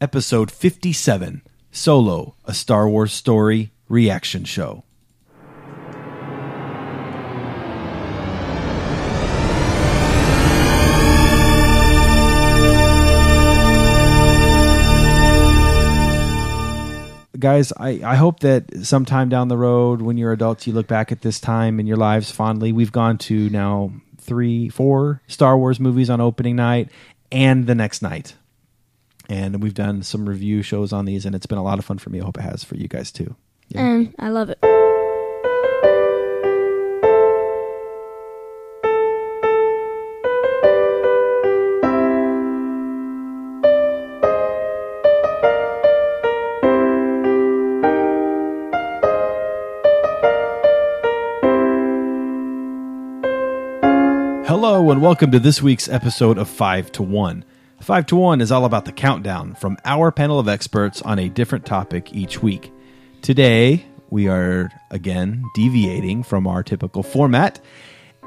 Episode 57, Solo, a Star Wars Story Reaction Show. Guys, I hope that sometime down the road when you're adults, you look back at this time in your lives fondly. We've gone to now 3-4 Star Wars movies on opening night and the next night. And we've done some review shows on these, and it's been a lot of fun for me. I hope it has for you guys too. Yeah. And I love it. Hello and welcome to this week's episode of 5 to 1. 5 to 1 is all about the countdown from our panel of experts on a different topic each week. Today, we are again deviating from our typical format,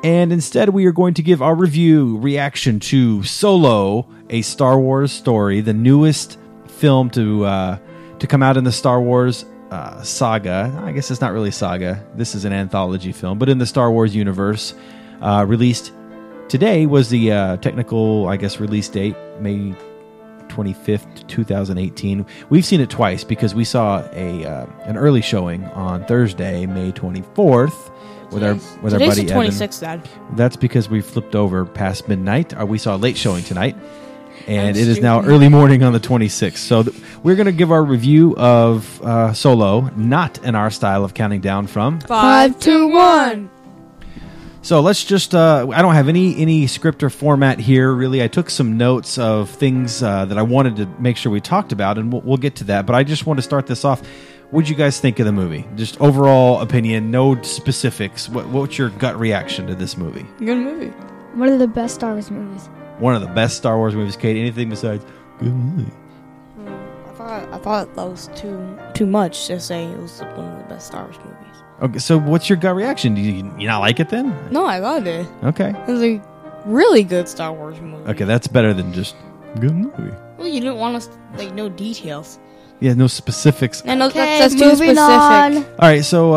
and instead we are going to give our reaction to Solo, a Star Wars story, the newest film to come out in the Star Wars saga. I guess it's not really saga. This is an anthology film, but in the Star Wars universe, released today was the technical, I guess, release date, May 25th, 2018. We've seen it twice because we saw an early showing on Thursday, May 24th, with our buddy Evan. Today's the 26th, Dad. That's because we flipped over past midnight. We saw a late showing tonight, and it is now early morning on the 26th. So we're going to give our review of Solo, not in our style of counting down from 5 to 1. So let's just, I don't have any script or format here, really. I took some notes of things that I wanted to make sure we talked about, and we'll get to that. But I just want to start this off. What did you guys think of the movie? Just overall opinion, no specifics. What's your gut reaction to this movie? Good movie. One of the best Star Wars movies. One of the best Star Wars movies, Kate. Anything besides good movie? I thought that was too much to say it was one of the best Star Wars movies. Okay, so what's your gut reaction? Do you not like it then? No, I loved it. Okay. It was a really good Star Wars movie. Okay, that's better than just good movie. Well, you didn't want us no details. Yeah, no specifics. And Okay, that's too specific. On. All right, so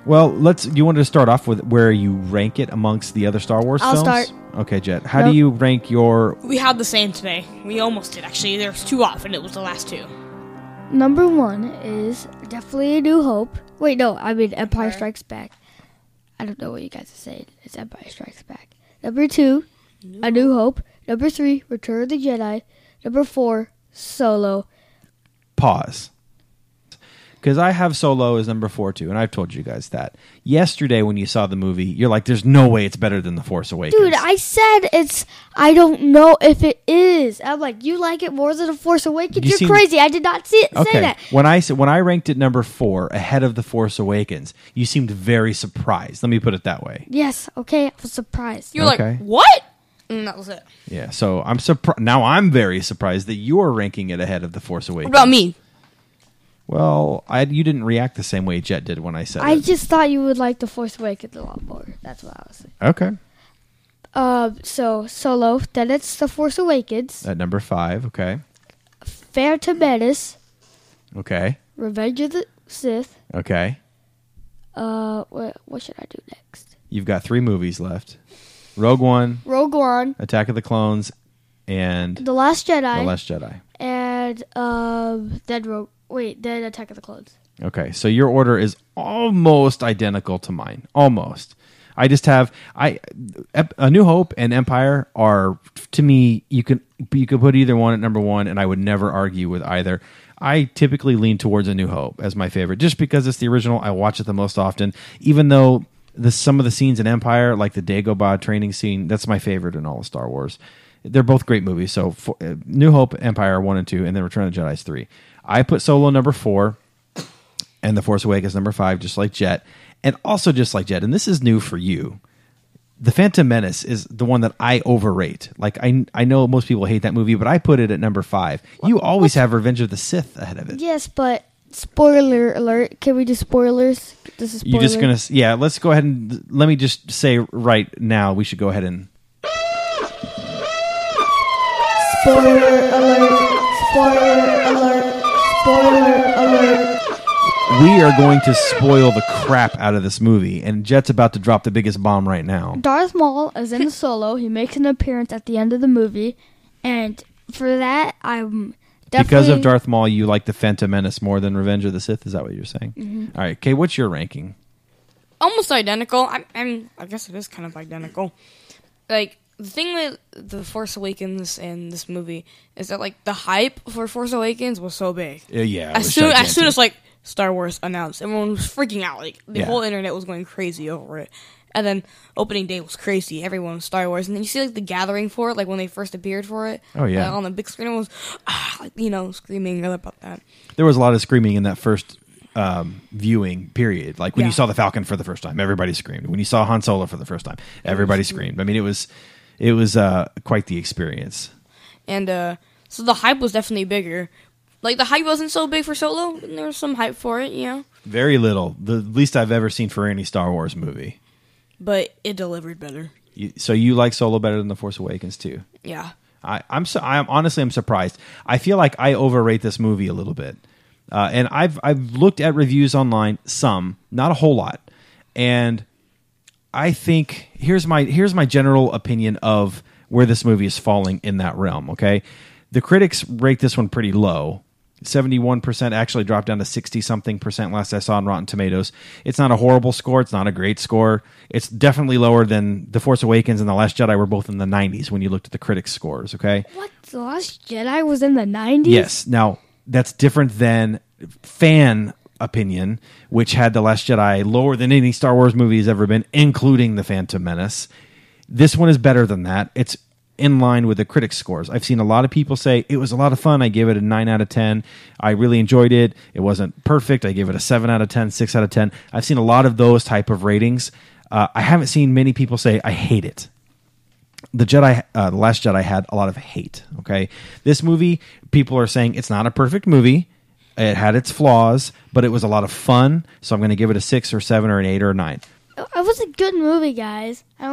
well, you wanted to start off with where you rank it amongst the other Star Wars films? I'll start. Okay, Jet. How do you rank your... We had the same today. We almost did, actually. There's two off, and it was the last two. Number 1 is definitely A New Hope. Wait, no, I mean Empire Strikes Back. I don't know what you guys are saying. It's Empire Strikes Back. Number 2, A New Hope. Number 3, Return of the Jedi. Number 4, Solo. Pause. Because I have Solo as number 4 too, and I've told you guys that. Yesterday when you saw the movie, you're like, there's no way it's better than The Force Awakens. Dude, I said I don't know if it is. I'm like, you like it more than The Force Awakens? You're crazy. I did not say that. When I ranked it number 4 ahead of The Force Awakens, you seemed very surprised. Let me put it that way. Yes, okay, I was surprised. You were like, what? And that was it. Yeah, so I'm surprised. Now I'm very surprised that you're ranking it ahead of The Force Awakens. What about me? Well, you didn't react the same way Jet did when I said it. I just thought you would like The Force Awakens a lot more. That's what I was saying. Okay. So Solo, then it's The Force Awakens. At number 5, okay. Phantom Menace. Okay. Revenge of the Sith. Okay. What should I do next? You've got 3 movies left. Rogue One, Attack of the Clones, and The Last Jedi. The Last Jedi. And then Attack of the Clones. Okay, so your order is almost identical to mine. Almost. I just have A New Hope and Empire are, to me, you could put either one at number 1, and I would never argue with either. I typically lean towards A New Hope as my favorite, just because it's the original. I watch it the most often, even though some of the scenes in Empire, like the Dagobah training scene, that's my favorite in all of Star Wars. They're both great movies. So New Hope, Empire 1 and 2, and then Return of the Jedi is 3. I put Solo number 4, and The Force Awakens number 5, just like Jet. And also just like Jet, and this is new for you, The Phantom Menace is the one that I overrate. Like, I know most people hate that movie, but I put it at number 5. You always have Revenge of the Sith ahead of it. Yes, but spoiler alert. Can we do spoilers? This is spoiler. You're just going to... Yeah, let's go ahead and... Let me just say right now, we should go ahead and... Spoiler alert. Spoiler alert. Spoiler alert. We are going to spoil the crap out of this movie, and Jet's about to drop the biggest bomb right now. Darth Maul is in Solo. He makes an appearance at the end of the movie, and for that, I'm definitely... Because of Darth Maul, you like The Phantom Menace more than Revenge of the Sith? Is that what you're saying? Mm-hmm. All right, Kay, what's your ranking? Almost identical. I guess it is kind of identical. Like, the thing with The Force Awakens and this movie is that, like, the hype for Force Awakens was so big. Yeah. As soon as, like, Star Wars announced, everyone was freaking out. Like, the whole internet was going crazy over it. And then opening day was crazy. Everyone was Star Wars. And then you see, like, the gathering for it, like, when they first appeared for it. Oh, yeah. On the big screen, it was, like, you know, screaming about that. There was a lot of screaming in that first viewing period. Like, when you saw the Falcon for the first time, everybody screamed. When you saw Han Solo for the first time, everybody screamed. I mean, it was quite the experience. And so the hype was definitely bigger. Like, the hype wasn't so big for Solo, and there was some hype for it, you know? Very little. The least I've ever seen for any Star Wars movie. But it delivered better. So you like Solo better than The Force Awakens, too? Yeah. I'm honestly surprised. I feel like I overrate this movie a little bit. And I've looked at reviews online, some, not a whole lot. And I think here's my general opinion of where this movie is falling in that realm, okay? The critics rate this one pretty low. 71% actually dropped down to 60-something% last I saw on Rotten Tomatoes. It's not a horrible score. It's not a great score. It's definitely lower than The Force Awakens and The Last Jedi were both in the 90s when you looked at the critics' scores, okay? What? The Last Jedi was in the 90s? Yes. Now, that's different than fan opinion, which had The Last Jedi lower than any Star Wars movie has ever been, including The Phantom Menace. This one is better than that. It's in line with the critics' scores. I've seen a lot of people say, it was a lot of fun. I gave it a 9 out of 10. I really enjoyed it. It wasn't perfect. I gave it a 7 out of 10, 6 out of 10. I've seen a lot of those type of ratings. I haven't seen many people say, I hate it. The Last Jedi had a lot of hate. Okay, this movie, people are saying it's not a perfect movie. It had its flaws, but it was a lot of fun. So I'm going to give it a 6 or 7 or an 8 or a 9. It was a good movie, guys. I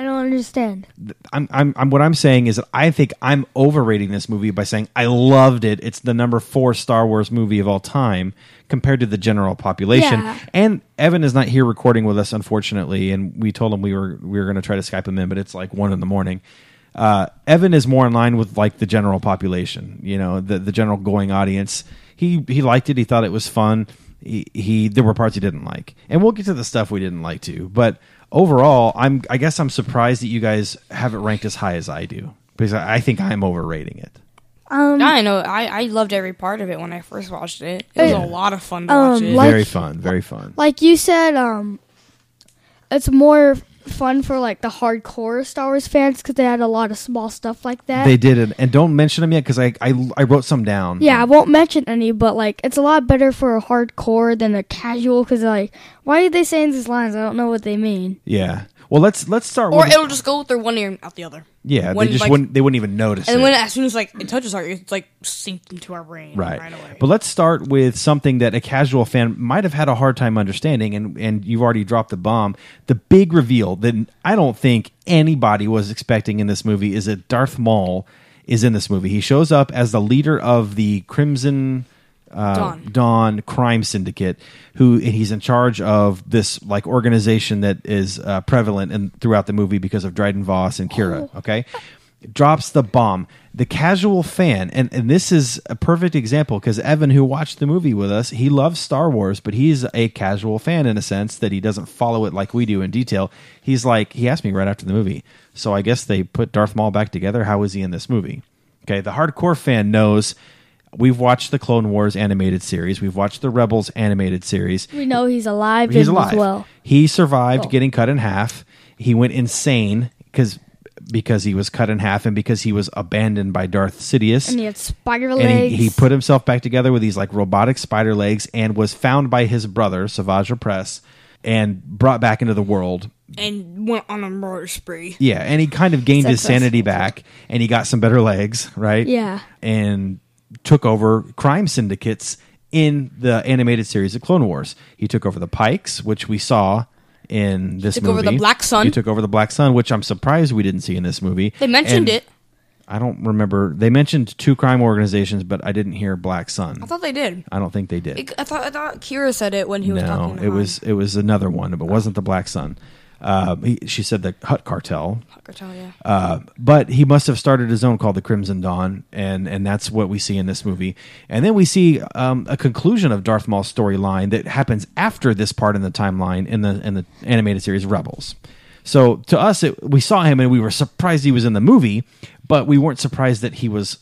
don't understand. What I'm saying is that I think I'm overrating this movie by saying I loved it. It's the number 4 Star Wars movie of all time compared to the general population. Yeah. And Evan is not here recording with us, unfortunately. And we told him we were going to try to Skype him in, but it's like 1 a.m. Evan is more in line with like the general population. You know, the general going audience. He liked it. He thought it was fun. There were parts he didn't like, and we'll get to the stuff we didn't like too. But overall, I guess I'm surprised that you guys have it ranked as high as I do, because I think I'm overrating it. I know. I loved every part of it when I first watched it. It was a lot of fun to watch it. Like- Very fun. Like you said, it's more fun for like the hardcore Star Wars fans because they had a lot of small stuff like that. They did it, and don't mention them yet because I wrote some down. Yeah, I won't mention any, but like it's a lot better for a hardcore than a casual because like, why are they saying these lines? I don't know what they mean. Yeah. Well, let's start. Or with it'll just go through one ear and out the other. Yeah, When, they just like- wouldn't even notice And it. when as soon as like it touches our ears, it's like synced into our brain right away. But let's start with something that a casual fan might have had a hard time understanding, and you've already dropped the bomb. The big reveal that I don't think anybody was expecting in this movie is that Darth Maul is in this movie. He shows up as the leader of the Crimson Dawn crime syndicate, and he's in charge of this like organization that is prevalent throughout the movie because of Dryden Voss and Kira. Okay. Drops the bomb. The casual fan, and this is a perfect example because Evan, who watched the movie with us, he loves Star Wars, but he's a casual fan in a sense that he doesn't follow it like we do in detail. He's like, he asked me right after the movie, so I guess they put Darth Maul back together. How is he in this movie? Okay, the hardcore fan knows. We've watched the Clone Wars animated series. We've watched the Rebels animated series. We know he's alive. He's alive. As well. He survived getting cut in half. He went insane because he was cut in half and because he was abandoned by Darth Sidious. And he had spider and legs. he put himself back together with these like robotic spider legs and was found by his brother, Savage Opress, and brought back into the world. And went on a murder spree. Yeah, and he kind of gained his sanity back, and he got some better legs, right? Yeah. And took over crime syndicates in the animated series of Clone Wars. He took over the Pikes, which we saw in this movie. Took over the Black Sun. He took over the Black Sun, which I'm surprised we didn't see in this movie. They mentioned it. I don't remember. They mentioned 2 crime organizations, but I didn't hear Black Sun. I thought they did. I don't think they did. I thought Kira said it when he was talking to it Han. was another one, but it wasn't the Black Sun. She said the Hutt Cartel. Hutt Cartel, yeah. But he must have started his own called the Crimson Dawn, and that's what we see in this movie. And then we see a conclusion of Darth Maul's storyline that happens after this part in the timeline in the animated series Rebels. So to us, we saw him and we were surprised he was in the movie, but we weren't surprised that he was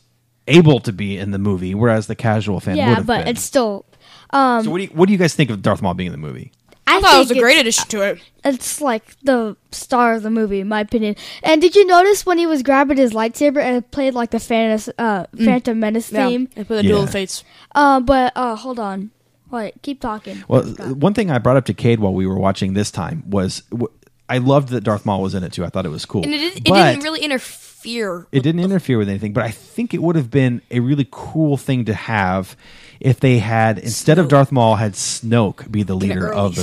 able to be in the movie, whereas the casual fan would have been. Yeah, but it's still... so what do you guys think of Darth Maul being in the movie? I thought it was a great addition to it. It's like the star of the movie, in my opinion. And did you notice when he was grabbing his lightsaber and it played like the Phantom Menace theme? Yeah, they put the Duel of Fates. But hold on. Wait, keep talking. Well, one thing I brought up to Cade while we were watching this time was I loved that Darth Maul was in it too. I thought it was cool. And it didn't really interfere. It didn't interfere with anything, but I think it would have been a really cool thing to have if they had, instead of Darth Maul, had Snoke be the leader of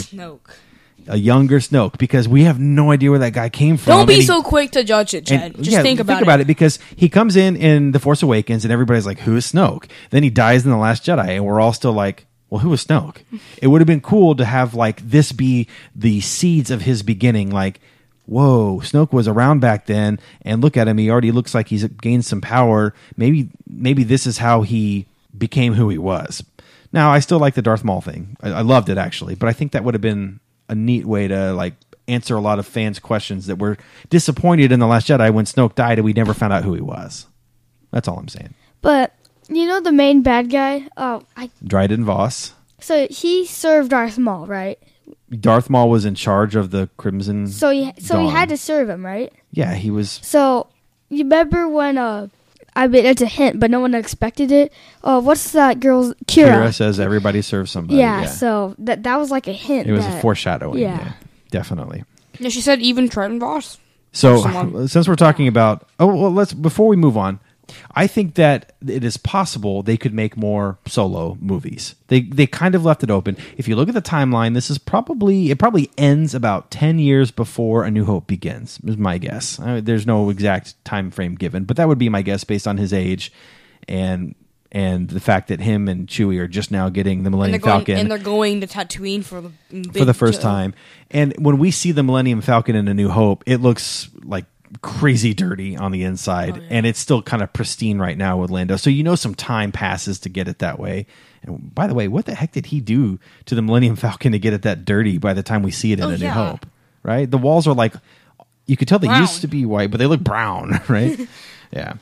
a younger Snoke, because we have no idea where that guy came from. Don't be so quick to judge it, Chad. Just think about it. Because he comes in The Force Awakens and everybody's like, who is Snoke? Then he dies in The Last Jedi and we're all still like, well, who was Snoke? It would have been cool to have like this be the seeds of his beginning, like, whoa, Snoke was around back then, and look at him, he already looks like he's gained some power. Maybe this is how he became who he was. Now, I still like the Darth Maul thing. I loved it, actually, but I think that would have been a neat way to like answer a lot of fans' questions that were disappointed in The Last Jedi when Snoke died and we never found out who he was. That's all I'm saying. But, you know the main bad guy? Dryden Voss. So he served Darth Maul, right? Darth Maul was in charge of the Crimson he Dawn. had to serve him, right? Yeah, he was. So you remember when I mean, it's a hint, but no one expected it. What's that girl's Kira says everybody serves somebody. Yeah, so that was like a hint. It was a foreshadowing. Yeah, definitely. Yeah, she said even Trenton Voss. So since we're talking about, before we move on, I think that it is possible they could make more solo movies. They kind of left it open. If you look at the timeline, it probably ends about 10 years before A New Hope begins, is my guess. There's no exact time frame given, but that would be my guess based on his age and the fact that him and Chewie are just now getting the Millennium Falcon. And they're going to Tatooine for the first time. And when we see the Millennium Falcon in A New Hope, it looks like crazy dirty on the inside, and it's still kind of pristine right now with Lando. So some time passes to get it that way. And by the way, what the heck did he do to the Millennium Falcon to get it that dirty by the time we see it in A New Hope? Right? The walls are like, you could tell they used to be white, but they look brown, right? Yeah.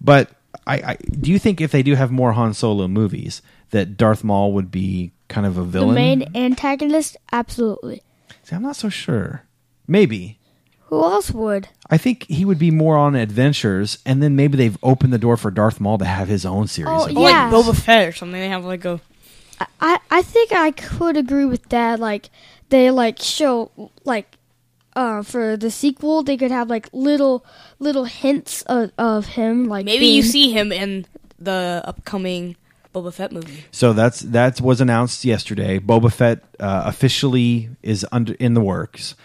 But I do you think if they do have more Han Solo movies that Darth Maul would be kind of a villain? The main antagonist? Absolutely. See, I'm not so sure. Maybe. Who else would? I think he would be more on adventures, and then maybe they've opened the door for Darth Maul to have his own series. Oh, Or like Boba Fett or something. They have like a... I think I could agree with that. Like, they like show, like, for the sequel, they could have like little hints of him. Like maybe you see him in the upcoming Boba Fett movie. So that was announced yesterday. Boba Fett officially is in the works.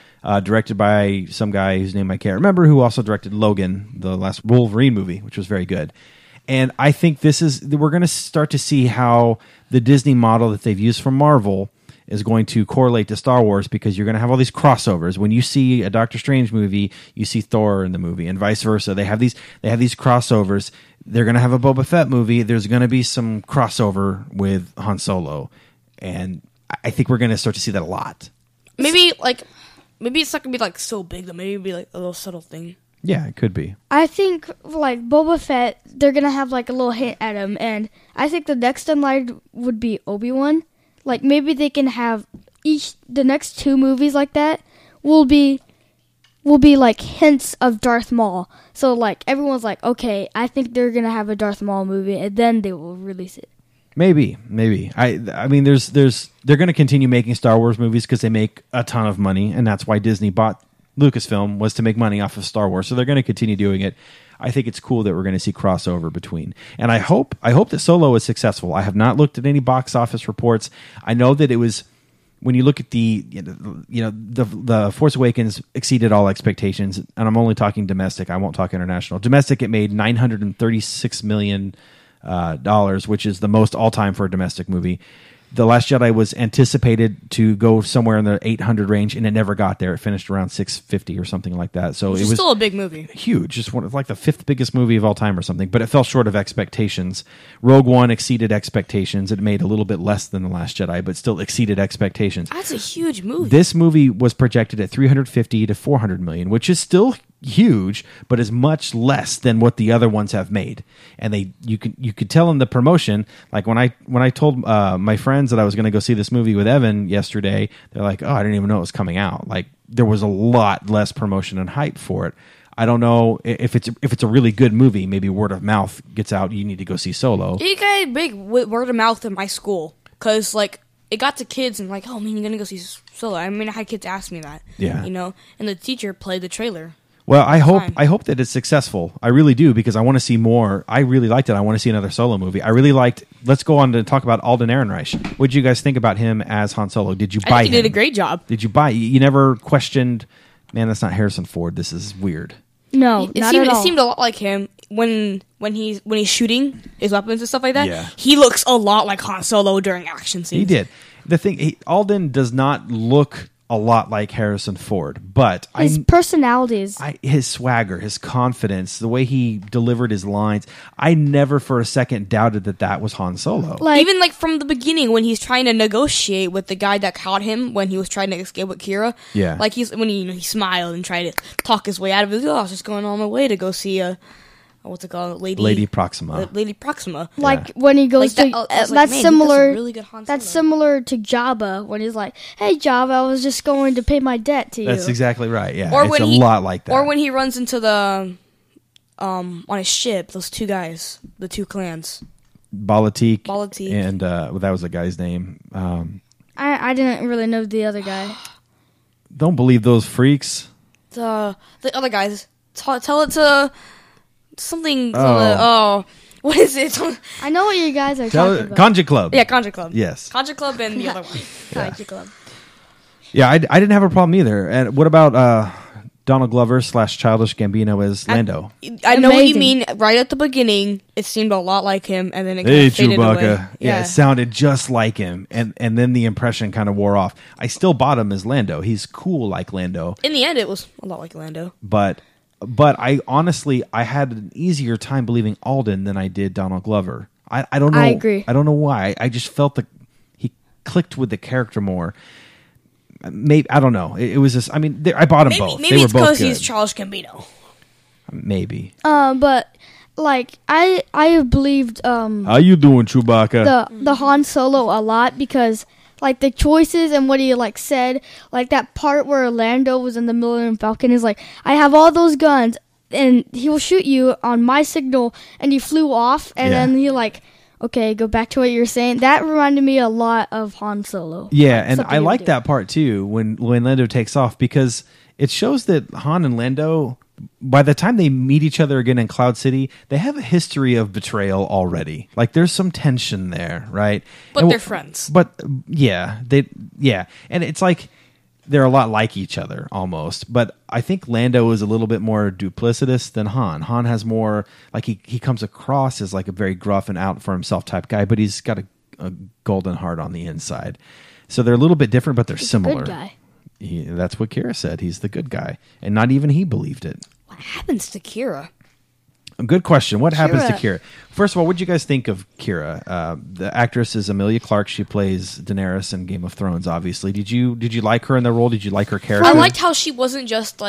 Directed by some guy whose name I can't remember, who also directed Logan, the last Wolverine movie, which was very good. And I think we're going to start to see how the Disney model that they've used for Marvel is going to correlate to Star Wars, because you're going to have all these crossovers. When you see a Doctor Strange movie, you see Thor in the movie, and vice versa. They have these crossovers. They're going to have a Boba Fett movie. There's going to be some crossover with Han Solo, and I think we're going to start to see that a lot. Maybe it's not going to be like so big that maybe it'll be like a little subtle thing. Yeah, it could be. I think like Boba Fett, they're going to have like a little hint at him, and I think the next in line would be Obi-Wan. Like maybe they can have the next 2 movies like that will be like hints of Darth Maul. So like everyone's like, okay, I think they're going to have a Darth Maul movie, and then they will release it. Maybe. I mean, they're going to continue making Star Wars movies because they make a ton of money, and that's why Disney bought Lucasfilm, was to make money off of Star Wars. So they're going to continue doing it. I think it's cool that we're going to see crossover between, and I hope that Solo is successful. I have not looked at any box office reports. I know that it was when you look at the Force Awakens exceeded all expectations, and I'm only talking domestic. I won't talk international. Domestic, it made $936 million, which is the most all time for a domestic movie. The Last Jedi was anticipated to go somewhere in the 800 range, and it never got there. It finished around 650 or something like that. So it was still a big movie. Huge. Just like the 5th biggest movie of all time or something. But it fell short of expectations. Rogue One exceeded expectations. It made a little bit less than The Last Jedi, but still exceeded expectations. That's a huge movie. This movie was projected at 350 to 400 million, which is still huge, but is much less than what the other ones have made. And you could tell in the promotion, like when I told my friends that I was going to go see this movie with Evan yesterday, they're like, "Oh, I didn't even know it was coming out." Like there was a lot less promotion and hype for it. I don't know if it's a really good movie. Maybe word of mouth gets out. You need to go see Solo. It got big word of mouth in my school because like it got to kids and like, "Oh man, you're gonna go see Solo." I mean, I had kids ask me that. Yeah, and the teacher played the trailer. Well, I hope that it's successful. I really do, because I want to see more. I really liked it. I want to see another Solo movie. I really liked. Let's go on to talk about Alden Ehrenreich. What did you guys think about him as Han Solo? Did you buy him? I think he did a great job. Did you buy? You never questioned, man, that's not Harrison Ford. This is weird. No, not at all. It seemed a lot like him when he's shooting his weapons and stuff like that. Yeah. He looks a lot like Han Solo during action scenes. He did. The thing, Alden does not look a lot like Harrison Ford, but his personalities, his swagger, his confidence, the way he delivered his lines, I never for a second doubted that was Han Solo. Even from the beginning when he's trying to negotiate with the guy that caught him when he was trying to escape with Kira. Yeah. Like when he smiled and tried to talk his way out of it. Oh, I was just going on my way to go see what's it called? Lady Proxima. Lady Proxima. Like when he goes that's similar. Really good Han Solo. That's similar to Jabba when he's like, "Hey Jabba, I was just going to pay my debt to you." That's exactly right. Yeah, or it's a lot like that. Or when he runs into the on his ship, those two guys, the two clans, Balatik, and that was the guy's name. I didn't really know the other guy. Don't believe those freaks. The other guys. Tell it to. Something. What is it? I know what you guys are talking about. Conja Club. Yeah, Conja Club. Yes. Conja Club and the other one. Conja Club. Yeah, I didn't have a problem either. And what about Donald Glover / Childish Gambino as Lando? I know what you mean. Right at the beginning, it seemed a lot like him, and then it kind of faded Chewbacca. away. Yeah, it sounded just like him, and then the impression kind of wore off. I still bought him as Lando. He's cool like Lando. In the end, it was a lot like Lando. But I honestly, I had an easier time believing Alden than I did Donald Glover. I don't know. I agree. I don't know why. I just felt that he clicked with the character more. Maybe I don't know. It was just. I mean, I bought them both. Maybe they it's were both because good. he's Charles Gambino. Maybe. But like I have believed. How you doing, Chewbacca? The Han Solo a lot because. Like, the choices and what he, said. Like, that part where Lando was in the Millennium Falcon is like, I have all those guns, and he will shoot you on my signal, and he flew off, and then he, okay, go back to what you're saying. That reminded me a lot of Han Solo. Yeah, and I like that part, too, when Lando takes off, because it shows that Han and Lando, by the time they meet each other again in Cloud City, they have a history of betrayal already. Like, there's some tension there, right? But they're friends. But, yeah. And it's like they're a lot like each other, almost. But I think Lando is a little bit more duplicitous than Han. Han has more, he comes across as, a very gruff and out for himself type guy, but he's got a golden heart on the inside. So they're a little bit different, but they're similar. Good guy. That's what Kira said. He's the good guy. And not even he believed it. What happens to Kira? A good question. What happens to Kira? First of all, what did you guys think of Kira? The actress is Emilia Clarke. She plays Daenerys in Game of Thrones, obviously. Did you like her in the role? Did you like her character? I liked how she wasn't just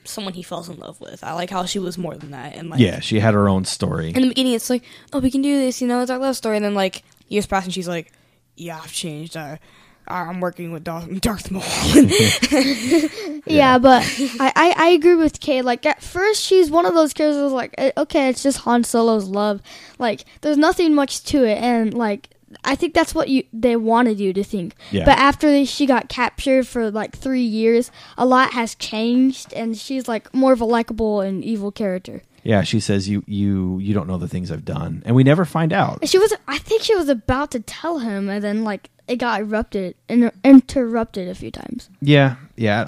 someone he falls in love with. I like how she was more than that. And yeah, she had her own story. In the beginning, it's like, oh, we can do this, it's our love story. And then years pass and she's like, yeah, I've changed. I'm working with Darth Maul. Yeah, but I agree with Kay. At first, she's one of those characters okay, it's just Han Solo's love. There's nothing much to it. And, I think that's what they wanted you to think. Yeah. But after she got captured for, 3 years, a lot has changed. And she's, more of a likable and evil character. Yeah, she says you don't know the things I've done. And we never find out. I think she was about to tell him. And then, it got interrupted a few times. Yeah.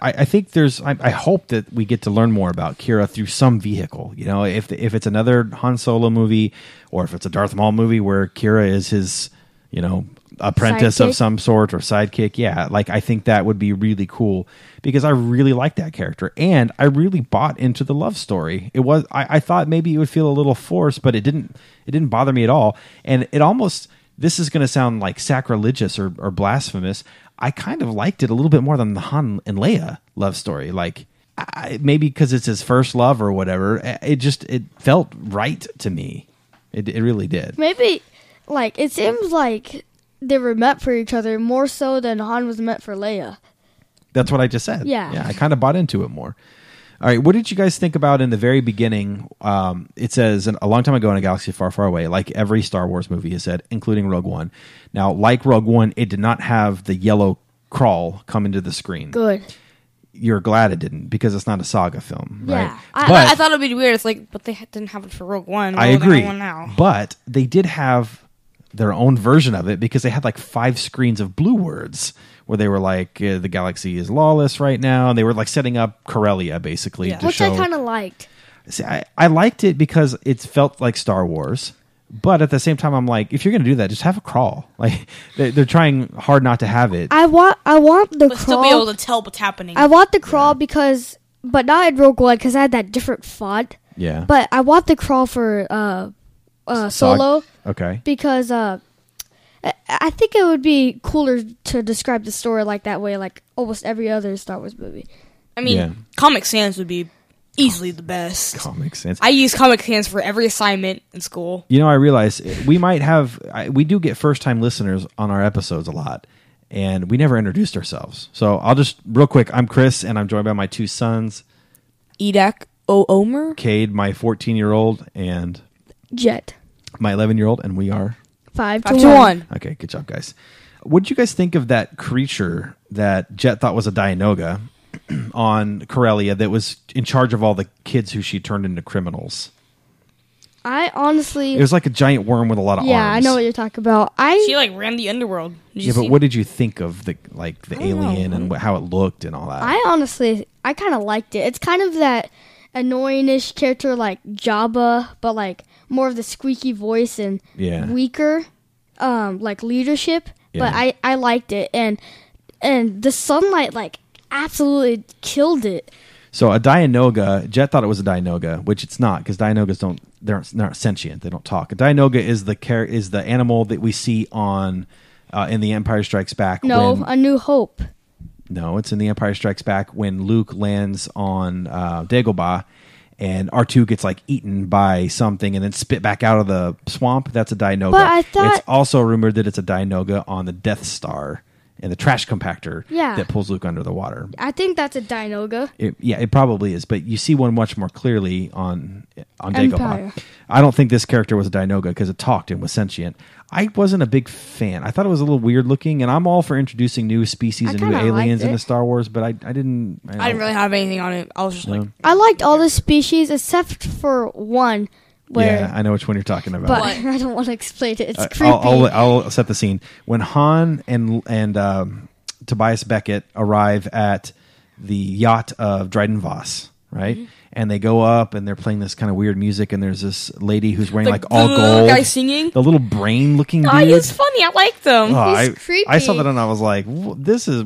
I think I hope that we get to learn more about Kira through some vehicle. You know, if it's another Han Solo movie, or if it's a Darth Maul movie where Kira is his, you know, apprentice Sidekick? of some sort or sidekick. Yeah, like I think that would be really cool because I really like that character and I really bought into the love story. It was I thought maybe it would feel a little forced, but it didn't bother me at all. And it almost, this is going to sound like sacrilegious or blasphemous, I kind of liked it a little bit more than the Han and Leia love story. Like maybe because it's his first love or whatever, it felt right to me. It really did. Maybe, like, it seems like they were meant for each other more so than Han was meant for Leia. That's what I just said. Yeah. I kind of bought into it more. All right, what did you guys think about in the very beginning? It says, a long time ago in a galaxy far, far away, like every Star Wars movie has said, including Rogue One. Now, like Rogue One, it did not have the yellow crawl come into the screen. Good. You're glad it didn't, because it's not a saga film, right? Yeah. I thought it'd be weird. It's like, but they didn't have it for Rogue One. I Why would they agree. have one now? But they did have their own version of it because they had like 5 screens of blue words where they were like, the galaxy is lawless right now. And they were like setting up Corellia basically Yeah. to Which show. I kind of liked. See, I liked it because it felt like Star Wars. But at the same time, I'm like, if you're going to do that, just have a crawl. Like they're trying hard not to have it. I want the But crawl. still be able to tell what's happening. I want the crawl because, but not in Rogue One because I had that different font. Yeah. But I want the crawl for Solo Okay. because I think it would be cooler to describe the story like that way, like almost every other Star Wars movie. I mean, Yeah. Comic Sans would be easily the best. Comic Sans. I use Comic Sans for every assignment in school. You know, I realize we might have, we do get first-time listeners on our episodes a lot, and we never introduced ourselves. So I'll just, real quick, I'm Chris, and I'm joined by my 2 sons, Edak O. Omer. Cade, my 14-year-old, and Jet. my 11-year-old, and we are... 5 to 5 to 1. 1. Okay, good job, guys. What did you guys think of that creature that Jet thought was a Dianoga on Corellia that was in charge of all the kids who she turned into criminals? I honestly... It was like a giant worm with a lot of arms. Yeah, I know what you're talking about. She like ran the underworld. Did you Yeah, but see? what did you think of the don't alien know. and how it looked and all that? I kind of liked it. It's kind of that annoying-ish character like Jabba, but like more of the squeaky voice and Yeah. weaker, like leadership. Yeah. But I liked it, and the sunlight like absolutely killed it. So a Dianoga, Jet thought it was a Dianoga, which it's not because Dianogas they're not sentient. They don't talk. A Dianoga is the animal that we see on in The Empire Strikes Back. No, A New Hope. No, it's in The Empire Strikes Back when Luke lands on Dagobah and R2 gets like eaten by something and then spit back out of the swamp. That's a Dianoga. But I thought- it's also rumored that it's a Dianoga on the Death Star and the trash compactor Yeah. that pulls Luke under the water. I think that's a Dianoga. It probably is, but you see one much more clearly on Empire. Dagobah. I don't think this character was a Dianoga because it talked and was sentient. I wasn't a big fan. I thought it was a little weird looking, and I'm all for introducing new species I and new kinda aliens liked into it. Star Wars, but I didn't. I didn't really have anything on it. I was just like, I liked all the species except for one where. Yeah, I know which one you're talking about. But What? I don't want to explain it. It's creepy. I'll set the scene. When Han and Tobias Beckett arrive at the yacht of Dryden Voss, right? Mm-hmm. And they go up and they're playing this kind of weird music, and there's this lady who's wearing like the all little gold. guy singing. The little brain looking dude. Oh, he was funny. I liked him. Oh, He's I creepy. saw that and I was like, this is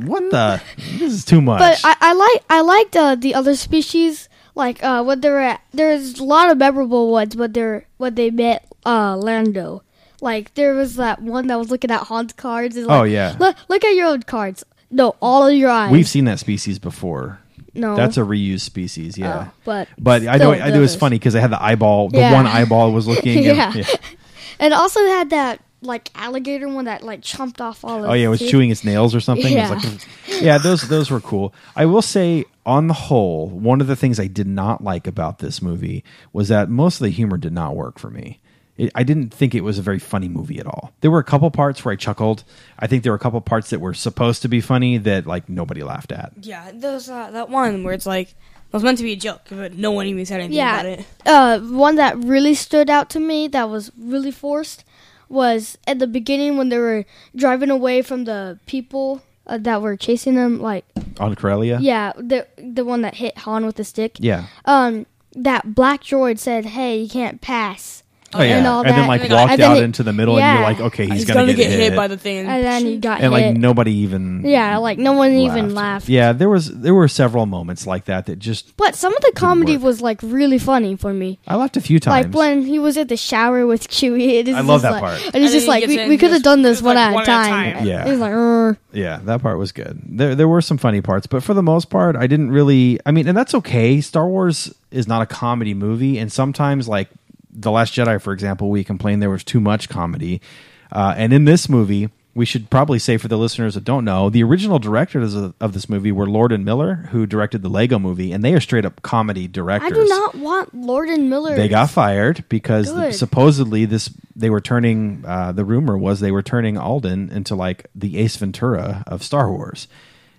too much. But I liked the other species. Like when they're at, there's a lot of memorable ones when they met Lando. Like there was that one that was looking at Han's cards. And like, Oh, yeah. Look at your own cards. No, all of your eyes. We've seen that species before. no. That's a reused species, yeah. But I know still it was does. funny because they had the eyeball. The Yeah. one eyeball was looking. Yeah. And, And also had that like alligator one that like chomped off all of. Oh yeah, it was teeth. chewing its nails or something. It was Yeah. like, yeah, those were cool. I will say, on the whole, one of the things I did not like about this movie was that most of the humor did not work for me. I didn't think it was a very funny movie at all. There were a couple parts where I chuckled. I think there were a couple parts that were supposed to be funny that like nobody laughed at. Yeah, there's that one where it's like, it was meant to be a joke, but no one even said anything about it. One that really stood out to me that was really forced was at the beginning when they were driving away from the people that were chasing them, like On Corellia? yeah, the one that hit Han with the stick. Yeah. That black droid said, "Hey, you can't pass." Oh, yeah. And all And then, that. like, And walked then out it- into the middle, yeah. and you're like, okay, he's gonna going to get hit by the thing. And then he got And, hit. like, nobody even Yeah, like no one even laughed. Yeah, there were several moments like that just... But some of the comedy work. was like really funny for me. I laughed a few times. Like when he was at the shower with Chewie. I love that like, part. And he's And just then he like, gets in we could have just- done this it's one like at a one at a time. time. Yeah. He's like, "Ugh." Yeah, that part was good. There were some funny parts, but for the most part, I didn't really... I mean, and that's okay. Star Wars is not a comedy movie, and sometimes, like, The Last Jedi, for example, we complained there was too much comedy. And in this movie, we should probably say for the listeners that don't know, the original directors of this movie were Lord and Miller, who directed the Lego movie, and they are straight-up comedy directors. I do not want Lord and Miller. They got fired because Good. supposedly they were turning the rumor was they were turning Alden into like the Ace Ventura of Star Wars,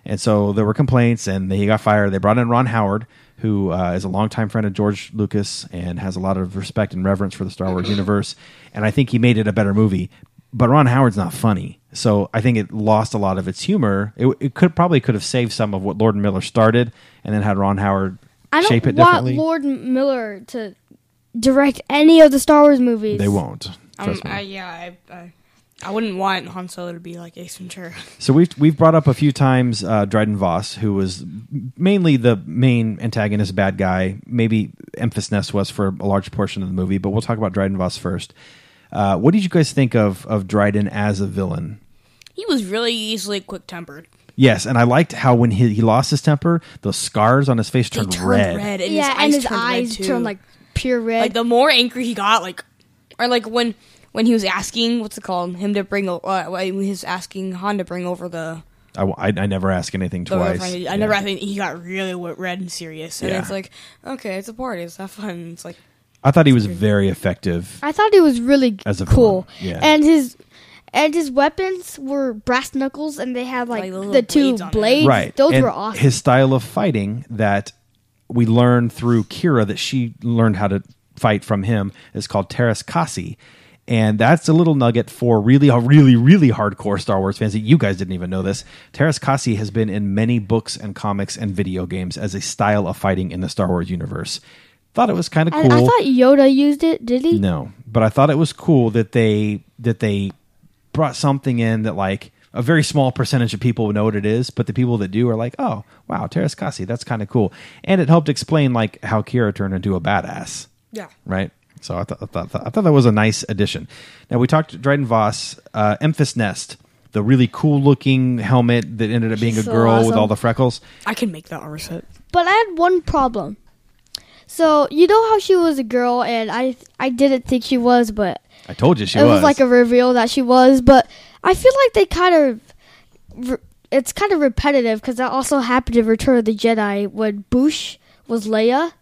and so there were complaints and he got fired. They brought in Ron Howard, who is a longtime friend of George Lucas and has a lot of respect and reverence for the Star Wars universe, and I think he made it a better movie. But Ron Howard's not funny, so I think it lost a lot of its humor. It could have saved some of what Lord and Miller started, and then had Ron Howard I don't shape it want differently. Lord Miller to direct any of the Star Wars movies. They won't. Trust me. I wouldn't want Han Solo to be like Ace Ventura. So we've brought up a few times Dryden Voss, who was mainly the main antagonist bad guy. Maybe Memphis Nest was for a large portion of the movie, but we'll talk about Dryden Voss first. What did you guys think of Dryden as a villain? He was really easily quick-tempered. Yes, and I liked how when he lost his temper, those scars on his face They turned turned red. and Yeah, and his turned red, eyes too. turned like pure red. Like the more angry he got, or when he was asking, what's it called, him to bring, he was asking Han to bring over the. I never ask anything the twice. I never. I think he got really red and serious, and Yeah. it's like, okay, it's a party, let's have fun. It's like I thought he was very effective. I thought he was really As a cool. villain, yeah. And his weapons were brass knuckles, and they had like Like the little the two blades on it. blades. Right. Those And were awesome. His style of fighting that we learned through Kira, that she learned how to fight from him, is called Teras Kasi. And that's a little nugget for really hardcore Star Wars fans. You guys didn't even know this. Teras Kasi has been in many books and comics and video games as a style of fighting in the Star Wars universe. Thought it was kind of cool. I thought Yoda used it. Did he? No, but I thought it was cool that they brought something in that like a very small percentage of people know what it is, but the people that do are like, oh wow, Teras Kasi, that's kind of cool, and it helped explain like how Kira turned into a badass. yeah. Right. So I thought that was a nice addition. Now we talked Dryden Voss, Memphis Nest, the really cool looking helmet that ended up being a So girl with awesome. all the freckles. I can make that armor set. But I had one problem. So you know how she was a girl, and I didn't think she was, but I told you she it was like a reveal that she was. But I feel like they it's kind of repetitive because that also happened in Return of the Jedi when Boushh was Leia,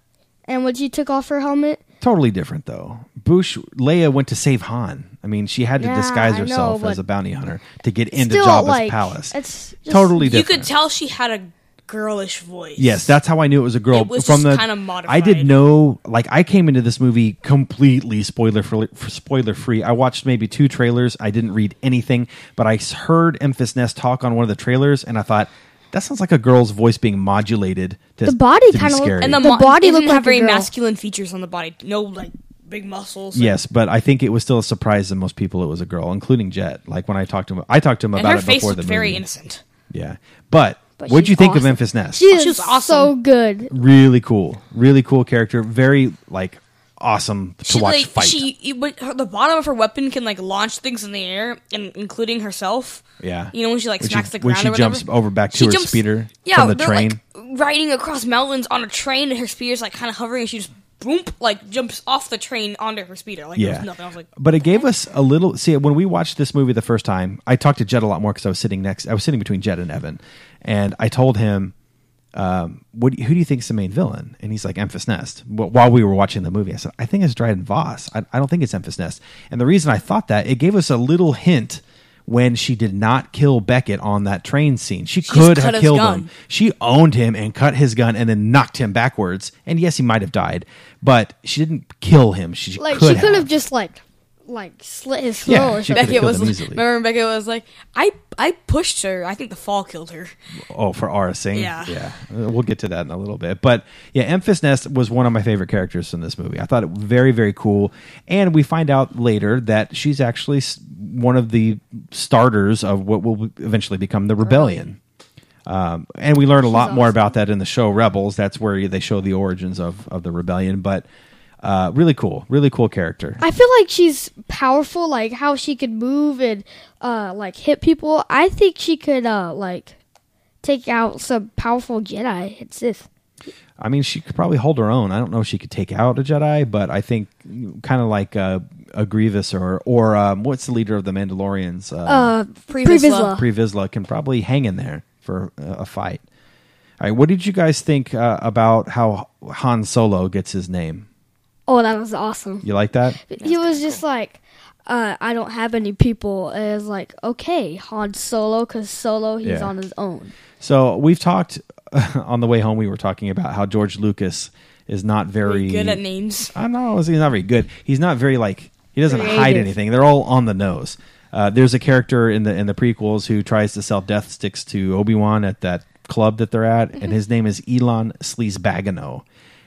and when she took off her helmet. Totally different though. Leia went to save Han. I mean, she had to Yeah, disguise I know, herself but as a bounty hunter to get into Still, Jabba's like, palace. It's just, Totally You different. could tell she had a girlish voice. Yes, that's how I knew it was a girl. It was From just the kinda modified. I did know, like, I came into this movie completely spoiler free. I watched maybe 2 trailers. I didn't read anything, but I heard Memphis Nest talk on one of the trailers, and I thought that sounds like a girl's voice being modulated. To, The body to be kinda looked- scary. And the body it looked didn't like have a very girl. masculine features on the body. No, like big muscles. Yes, but I think it was still a surprise to most people it was a girl, including Jet. Like when I talked to him And about her it face before the looked movie. very innocent. Yeah, but But what'd she's you think of awesome. Memphis Nest? She She is was awesome. so good. Really cool character. Very like awesome to watch fight. The bottom of her weapon can like launch things in the air, and including herself. Yeah, You know when she like when smacks she, the when ground she or whatever? jumps over back to She her jumps- speeder Yeah, from the they're train. like riding across mountains on a train, and her speeder's like kind of hovering, and she just boom, like jumps off the train onto her speeder. Like there Yeah, was nothing. I was like, but it gave us a little. See, when we watched this movie the first time, I talked to Jed a lot more because I was sitting between Jed and Evan, and I told him, who do you think is the main villain? And he's like, Memphis Nest. While we were watching the movie, I said, I think it's Dryden Voss. I don't think it's Memphis Nest. And the reason I thought that, it gave us a little hint when she did not kill Beckett on that train scene. She could just cut have his killed gun. him. She owned him and cut his gun and then knocked him backwards. And yes, he might have died, but she didn't kill him. She Like could she could have have just like like slit his throat. Yeah, Or she something. could've Beckett killed him was. easily. Remember, Beckett was like, I pushed her. I think the fall killed her. Oh, for Aura Singh? Yeah. Yeah. We'll get to that in a little bit. But yeah, Memphis Nest was one of my favorite characters in this movie. I thought it was very, very cool. And we find out later that she's actually one of the starters of what will eventually become the Rebellion. And we learn a lot more about that in the show Rebels. That's where they show the origins of the Rebellion. But really cool character. I feel like she's powerful, like how she could move and like hit people. I think she could like take out some powerful Jedi and Sith. I mean, she could probably hold her own. I don't know if she could take out a Jedi, but I think kind of like a Grievous or what's the leader of the Mandalorians? Pre Vizsla. Pre Vizsla can probably hang in there for a fight. All right, what did you guys think about how Han Solo gets his name? Oh, that was awesome. You like that? He was just like, I don't have any people. And it was like, okay, Han Solo, because Solo, he's on his own. So we've talked on the way home. We were talking about how George Lucas is not very good at names. I don't know. He's not very good. He's not very he doesn't Creative. hide anything. They're all on the nose. There's a character in the prequels who tries to sell death sticks to Obi-Wan at that club that they're at, and his name is Elon Sleazebaggano.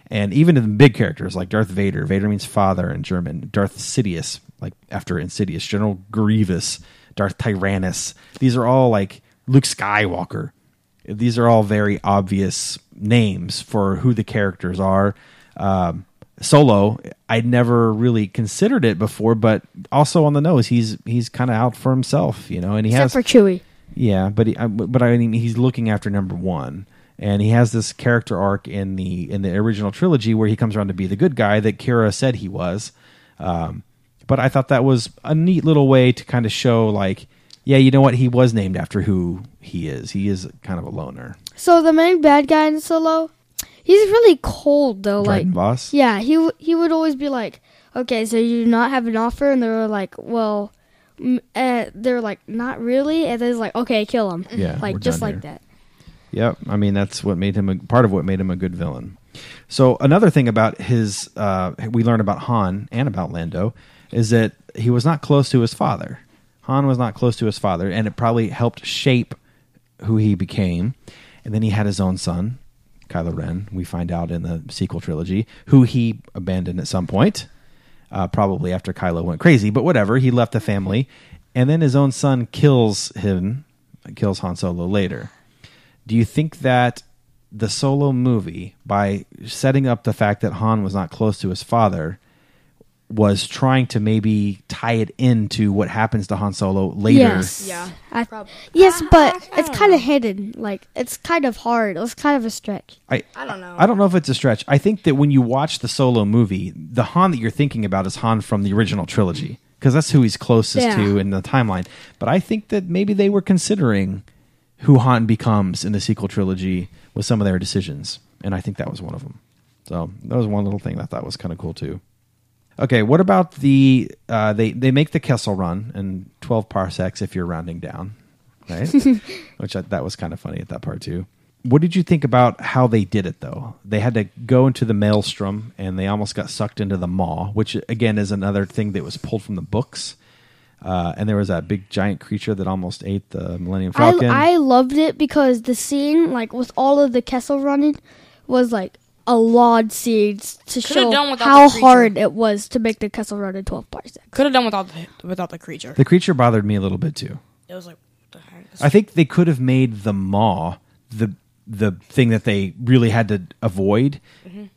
And even in the big characters like Darth Vader, Vader means father in German, Darth Sidious, like after Insidious, General Grievous, Darth Tyrannus. These are all like Luke Skywalker. These are all very obvious names for who the characters are. Solo, I'd never really considered it before, but also on the nose, he's kind of out for himself, and he Except for Chewie. Yeah, but I mean, he's looking after number one. And he has this character arc in the original trilogy where he comes around to be the good guy that Kira said he was. But I thought that was a neat little way to kind of show, like, yeah, you know what? He was named after who he is. He is kind of a loner. So the main bad guy in Solo, he's really cold though. Dryden like, Voss? Yeah, he would always be like, okay, so you do not have an offer, and they were like, well, they're like, not really, and then it's like, okay, kill him. Yeah, like we're just done like here. that. Yep. I mean, that's what made him part of what made him a good villain. So another thing about his, we learn about Han and about Lando, is that he was not close to his father. Han was not close to his father, and it probably helped shape who he became. And then he had his own son, Kylo Ren, we find out in the sequel trilogy, who he abandoned at some point, probably after Kylo went crazy, but whatever, he left the family. And then his own son kills Han Solo later. Do you think that the Solo movie, by setting up the fact that Han was not close to his father, was trying to maybe tie it into what happens to Han Solo later? Yes. Yeah. Yes, but it's don't kind know. of hidden. Like, it's kind of hard. It was kind of a stretch. I don't know. I don't know if it's a stretch. I think that when you watch the Solo movie, the Han that you're thinking about is Han from the original trilogy, because that's who he's closest to in the timeline. But I think that maybe they were considering who Han becomes in the sequel trilogy with some of their decisions, and I think that was one of them. So that was one little thing that I thought was kind of cool too. Okay, what about the they make the Kessel Run in 12 parsecs if you're rounding down, right? That was kind of funny at that part too. What did you think about how they did it though? They had to go into the maelstrom and they almost got sucked into the maw, which again is another thing that was pulled from the books. And there was that big giant creature that almost ate the Millennium Falcon. I loved it because the scene, like with all of the Kessel running, was like a lot scenes to Could've done show without how the creature. hard it was to make the Kessel Run in 12 parsecs. Could have done without the creature. The creature bothered me a little bit too. It was like, what the heck? I think they could have made the maw the thing that they really had to avoid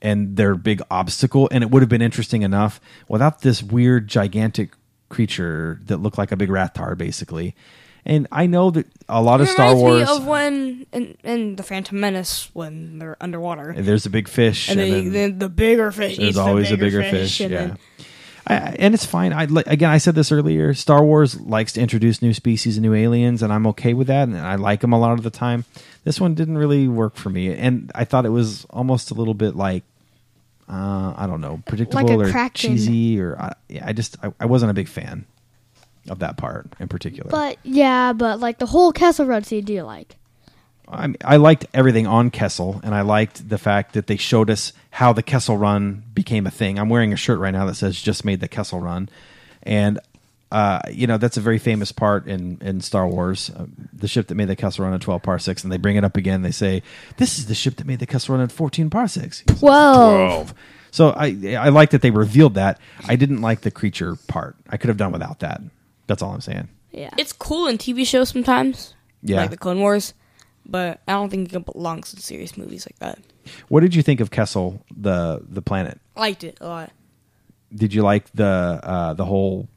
and their big obstacle, and it would have been interesting enough without this weird gigantic creature that looked like a big Rathar basically. And I know that a lot of Star Wars of when in the Phantom Menace when they're underwater there's a big fish and then the bigger fish. there's eats always the a bigger fish. fish. And Yeah. then- And it's fine. I said this earlier. Star Wars likes to introduce new species and new aliens, and I'm okay with that. And I like them a lot of the time. This one didn't really work for me, and I thought it was almost a little bit like I don't know, predictable Like a or Kraken. cheesy, or I wasn't a big fan of that part in particular. But like the whole Kessel Run scene, do you like? I liked everything on Kessel, and I liked the fact that they showed us how the Kessel Run became a thing. I'm wearing a shirt right now that says "Just made the Kessel Run." And that's a very famous part in Star Wars, the ship that made the Kessel Run at 12 parsecs, and they bring it up again. They say, "This is the ship that made the Kessel Run at 14 parsecs." He's like, 12. So I like that they revealed that. I didn't like the creature part. I could have done without that. That's all I'm saying. Yeah. It's cool in TV shows sometimes, Yeah. like the Clone Wars, but I don't think it belongs in serious movies like that. What did you think of Kessel, the planet? I liked it a lot. Did you like the whole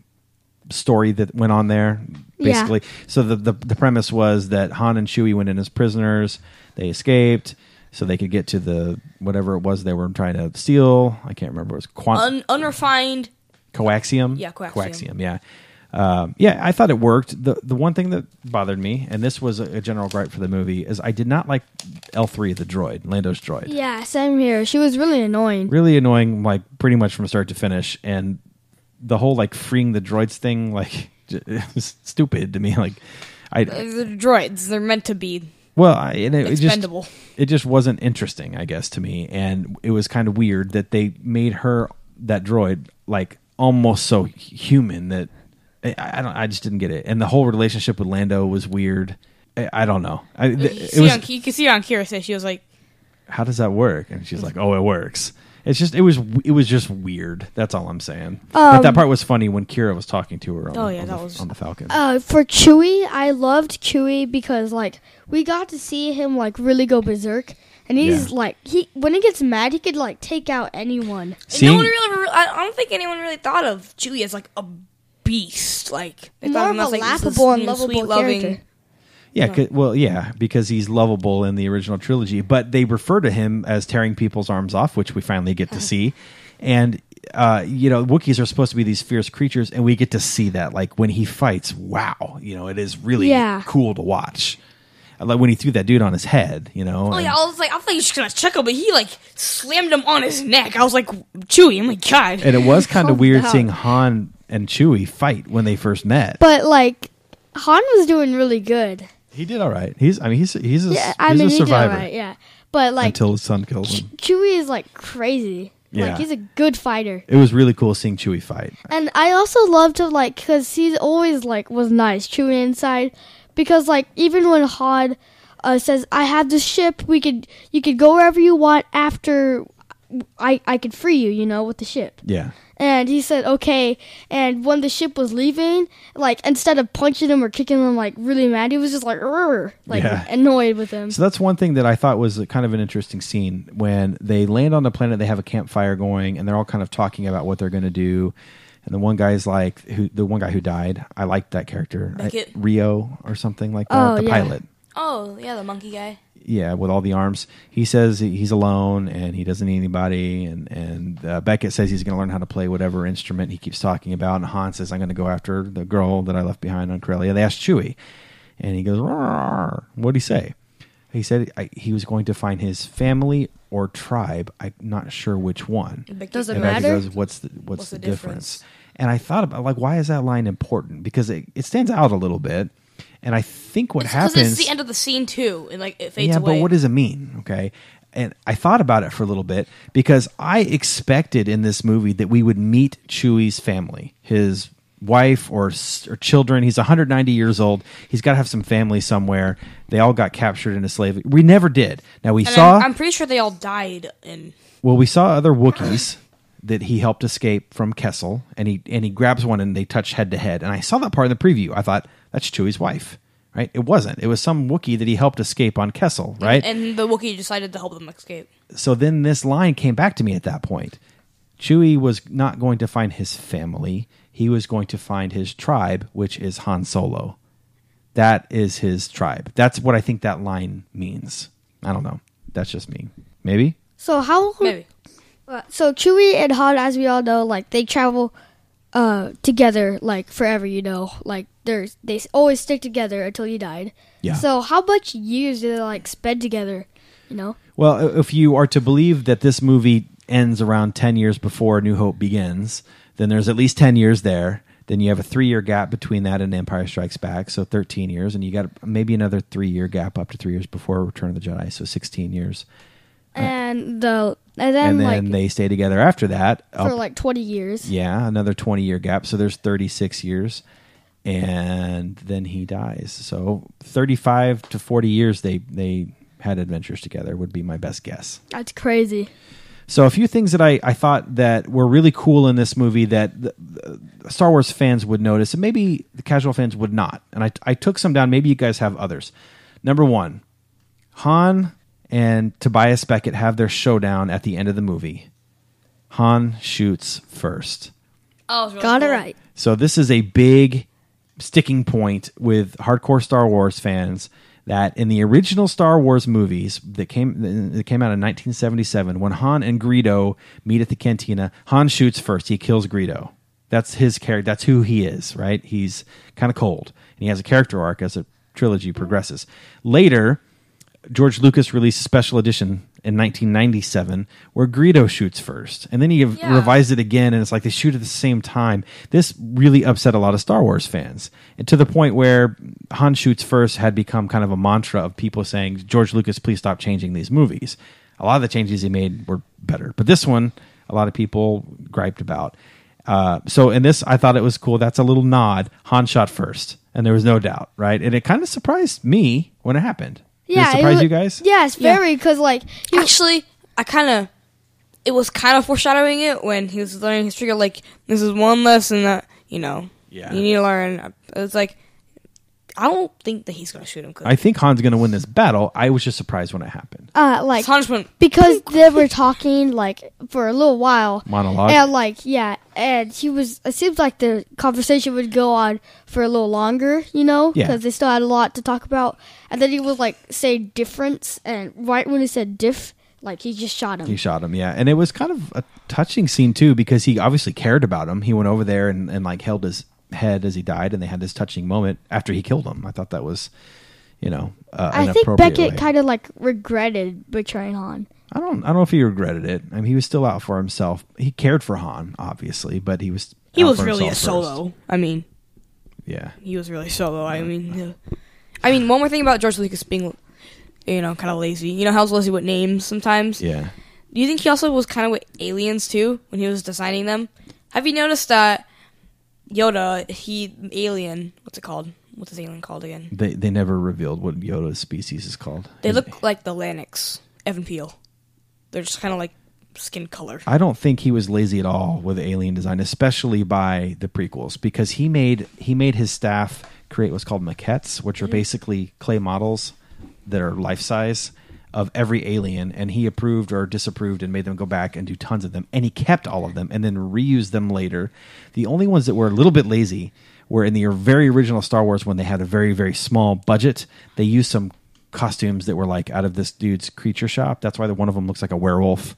story that went on there? Basically, so the premise was that Han and Chewie went in as prisoners. They escaped, so they could get to the whatever it was they were trying to steal. I can't remember. It was Unrefined coaxium. Yeah, coaxium. Yeah. I thought it worked. The one thing that bothered me, and this was a general gripe for the movie, is I did not like L3, the droid, Lando's droid. Yeah, same here. She was really annoying. Really annoying, like pretty much from start to finish. And the whole like freeing the droids thing, like it was stupid to me. Like, They're droids. They're meant to be expendable. It just wasn't interesting, I guess, to me. And it was kind of weird that they made her, that droid, like almost so human that I just didn't get it. And the whole relationship with Lando was weird. I don't know. You can see on Kira say she was like, "How does that work?" And she's like, "Oh, it works." It's just it was just weird. That's all I'm saying. But that part was funny when Kira was talking to her on the Falcon. For Chewie, I loved Chewie because like we got to see him like really go berserk. And he's like when he gets mad, he could like take out anyone. No one really, I don't think anyone really thought of Chewie as like a beast. Like they more thought of him as a like laughable and lovable sweet, loving. character. Yeah, because he's lovable in the original trilogy, but they refer to him as tearing people's arms off, which we finally get to see. And Wookiees are supposed to be these fierce creatures, and we get to see that. Like when he fights, wow, it is really cool to watch. Like when he threw that dude on his head, Oh yeah, I was like, I thought he was just gonna check him, but he like slammed him on his neck. I was like, Chewie, oh my god! And it was kind of weird seeing Han and Chewie fight when they first met. But like, Han was doing really good. He did all right. He's a survivor. He did all right, yeah. But like until his son kills him. Chewie is like crazy. Yeah. Like he's a good fighter. It was really cool seeing Chewie fight. And I also loved to like because he's always like was nice Chewie inside because like even when Han says I have this ship you could go wherever you want after I could free you with the ship. Yeah. And he said, okay. And when the ship was leaving, like, instead of punching him or kicking him, like, really mad, he was just like, annoyed with him. So that's one thing that I thought was kind of an interesting scene. When they land on the planet, they have a campfire going, and they're all kind of talking about what they're going to do. And the one guy's like, the one guy who died, I liked that character. Rio or something like that, pilot. Oh, yeah, the monkey guy. Yeah, with all the arms. He says he's alone and he doesn't need anybody. And Beckett says he's going to learn how to play whatever instrument he keeps talking about. And Han says, I'm going to go after the girl that I left behind on Corellia. They asked Chewie. And he goes, "Rawr." What'd he say? He said he was going to find his family or tribe. I'm not sure which one. Does it and matter? Beckett goes, what's the difference? And I thought about, like, why is that line important? Because it stands out a little bit. And I think what happens... Because it's the end of the scene, too. And, like, it fades away. Yeah, but what does it mean? Okay. And I thought about it for a little bit because I expected in this movie that we would meet Chewie's family, his wife or children. He's 190 years old. He's got to have some family somewhere. They all got captured into slavery. We never did. Now, I'm pretty sure they all died in... Well, we saw other Wookiees that he helped escape from Kessel, and he grabs one and they touch head to head. And I saw that part in the preview. I thought, that's Chewie's wife, right? It wasn't. It was some Wookiee that he helped escape on Kessel, right? And the Wookiee decided to help them escape. So then this line came back to me at that point. Chewie was not going to find his family. He was going to find his tribe, which is Han Solo. That is his tribe. That's what I think that line means. I don't know. That's just me. Maybe? So how... Maybe. So Chewie and Han, as we all know, like they travel together like forever. Like they always stick together until he died. Yeah. So how much years did they like spend together? Well, if you are to believe that this movie ends around 10 years before New Hope begins, then there's at least 10 years there. Then you have a 3-year gap between that and Empire Strikes Back, so 13 years, and you got maybe another 3-year gap up to 3 years before Return of the Jedi, so 16 years. And the And then, then they stay together after that. for like 20 years. Yeah, another 20-year gap. So there's 36 years. And then he dies. So 35 to 40 years they had adventures together would be my best guess. That's crazy. So a few things that I thought that were really cool in this movie that the Star Wars fans would notice, and maybe the casual fans would not. And I took some down. Maybe you guys have others. Number one, Han and Tobias Beckett have their showdown at the end of the movie. Han shoots first. Oh, it's really Got it cool. right. So this is a big sticking point with hardcore Star Wars fans that in the original Star Wars movies that came out in 1977, when Han and Greedo meet at the cantina, Han shoots first. He kills Greedo. That's his character. That's who he is, right? He's kind of cold. And he has a character arc as the trilogy progresses. Later, George Lucas released a special edition in 1997 where Greedo shoots first. And then he revised it again, and it's like they shoot at the same time. This really upset a lot of Star Wars fans. And to the point where Han shoots first had become kind of a mantra of people saying, George Lucas, please stop changing these movies. A lot of the changes he made were better. But this one, a lot of people griped about. So in this, I thought it was cool. That's a little nod. Han shot first. And there was no doubt, right? And it kind of surprised me when it happened. Yeah, Did it surprise you guys? Yes, very, because like Actually, it was kind of foreshadowing it when he was learning his trigger. Like, this is one lesson that you need to learn. It's like, I don't think that he's gonna shoot him. I think Han's going to win this battle. I was just surprised when it happened. like Han just went, because they were talking like for a little while. Monologue. And and he was. It seems like the conversation would go on for a little longer, Yeah. because they still had a lot to talk about. And then he was like say difference, and right when he said diff, like he just shot him. He shot him, yeah. And it was kind of a touching scene, too, because he obviously cared about him. He went over there and like held his head as he died, and they had this touching moment after he killed him. I thought that was, I think Beckett kind of like regretted betraying Han. I don't know if he regretted it. I mean, he was still out for himself. He cared for Han, obviously, but he was really a solo. First. I mean, yeah, he was really solo. I mean, one more thing about George Lucas being, kind of lazy. You know how he's lazy with names sometimes. Yeah. Do you think he also was kind of with aliens too when he was designing them? Have you noticed that Yoda, alien, what's it called? What's his alien called again? They never revealed what Yoda's species is called. They look like the Lanix, Evan Peel. They're just kind of like skin color. I don't think he was lazy at all with alien design, especially by the prequels, because he made his staff create what's called maquettes, which are basically clay models that are life size of every alien, and he approved or disapproved and made them go back and do tons of them, and he kept all of them and then reused them later. The only ones that were a little bit lazy were in the very original Star Wars when they had a very, very small budget. They used some costumes that were like out of this dude's creature shop. That's why one of them looks like a werewolf.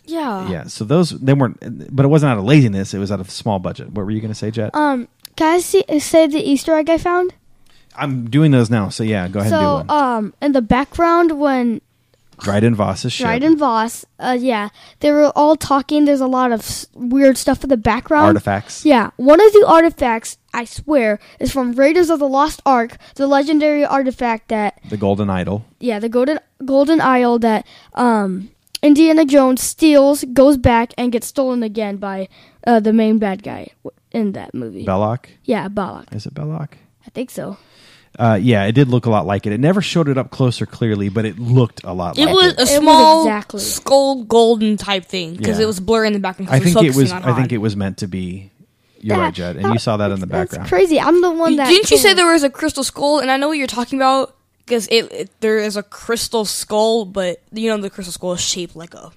Yeah. So they weren't, but it wasn't out of laziness. It was out of small budget. What were you going to say, Jet? Can I say the Easter egg I found? I'm doing those now. So yeah, go ahead and do one. In the background when Dryden Voss's ship. Dryden Voss, they were all talking. There's a lot of weird stuff in the background. Artifacts. Yeah, one of the artifacts, I swear, is from Raiders of the Lost Ark, the legendary artifact that... The Golden Idol. Yeah, the Golden Idol that Indiana Jones steals, goes back, and gets stolen again by the main bad guy in that movie. Belloc? Yeah, Belloc. Is it Belloc? I think so. Yeah, it did look a lot like it. It never showed it up close or clearly, but it looked a lot like it. It was a It small was exactly. skull golden type thing because Yeah. it was blurry in the background. I 'cause think it was. focusing on I think Han. it was meant to be. You're right, Jed, and you saw that in the background. That's crazy. I'm the one that... Didn't you say there was a crystal skull? And I know what you're talking about because there is a crystal skull, but the crystal skull is shaped like a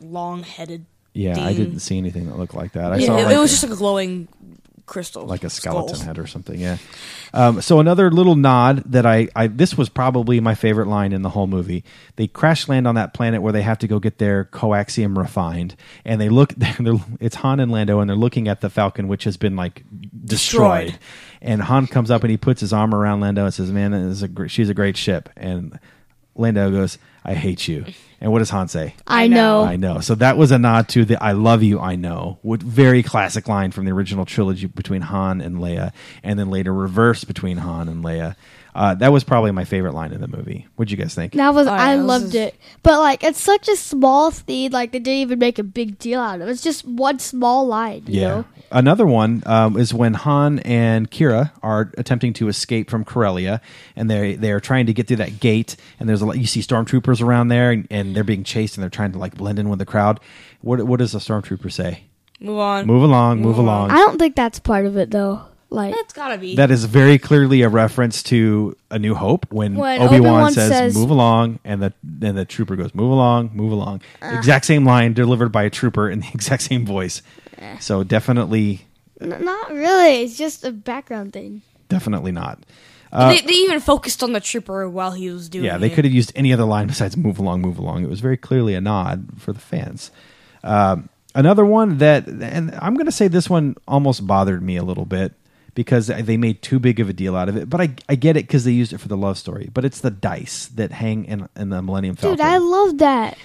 long-headed. Yeah, I thing. didn't see anything that looked like that. I Yeah, saw it was just like a glowing crystal, like a skeleton skull. head or something. Yeah. So another little nod that I this was probably my favorite line in the whole movie. They crash land on that planet where they have to go get their coaxium refined, and they look. It's Han and Lando, and they're looking at the Falcon, which has been like destroyed. And Han comes up and he puts his arm around Lando and says, "Man, she's a great ship." And Lando goes, I hate you. And what does Han say? I know. I know. So that was a nod to the I love you, I know. Very classic line from the original trilogy between Han and Leia, and then later reversed between Han and Leia. That was probably my favorite line in the movie. What'd you guys think? I loved it. But like, it's such a small scene. Like, they didn't even make a big deal out of it. It's just one small line. You know? Another one is when Han and Kira are attempting to escape from Corellia, and they're trying to get through that gate. And there's you see stormtroopers around there, and they're being chased, and they're trying to like blend in with the crowd. What does the stormtrooper say? Move on. Move along. Move along. I don't think that's part of it though. Like, It's gotta be. that is very clearly a reference to A New Hope when Obi-Wan says "move along," and the trooper goes "move along, move along." Exact same line delivered by a trooper in the exact same voice. So definitely, not really. It's just a background thing. Definitely not. They even focused on the trooper while he was doing it. Yeah, they could have used any other line besides "move along, move along." It was very clearly a nod for the fans. Another one and I'm going to say this one almost bothered me a little bit, because they made too big of a deal out of it. But I get it because they used it for the love story. But it's the dice that hang in the Millennium Falcon. Dude, I love that.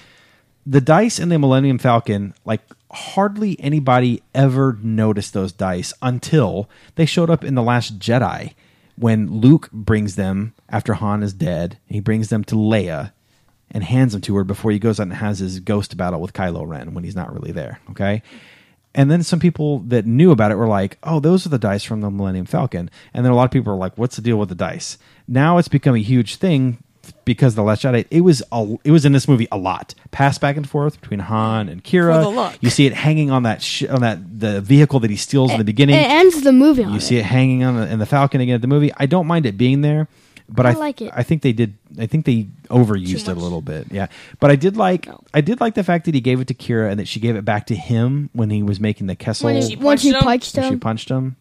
The dice in the Millennium Falcon, like hardly anybody ever noticed those dice until they showed up in The Last Jedi when Luke brings them after Han is dead. He brings them to Leia and hands them to her before he goes out and has his ghost battle with Kylo Ren when he's not really there. Okay? And then some people that knew about it were like, oh, those are the dice from the Millennium Falcon. And then a lot of people are like, what's the deal with the dice? Now it's become a huge thing because The Last Jedi, it was in this movie a lot. Passed back and forth between Han and Kira. You see it hanging on the vehicle that he steals in the beginning. It ends the movie on it. You see it hanging in the Falcon again at the movie. I don't mind it being there. But I like it. I think they overused it a little bit. Yeah. But I did like the fact that he gave it to Kira and that she gave it back to him when he was making the Kessel. When she punched him.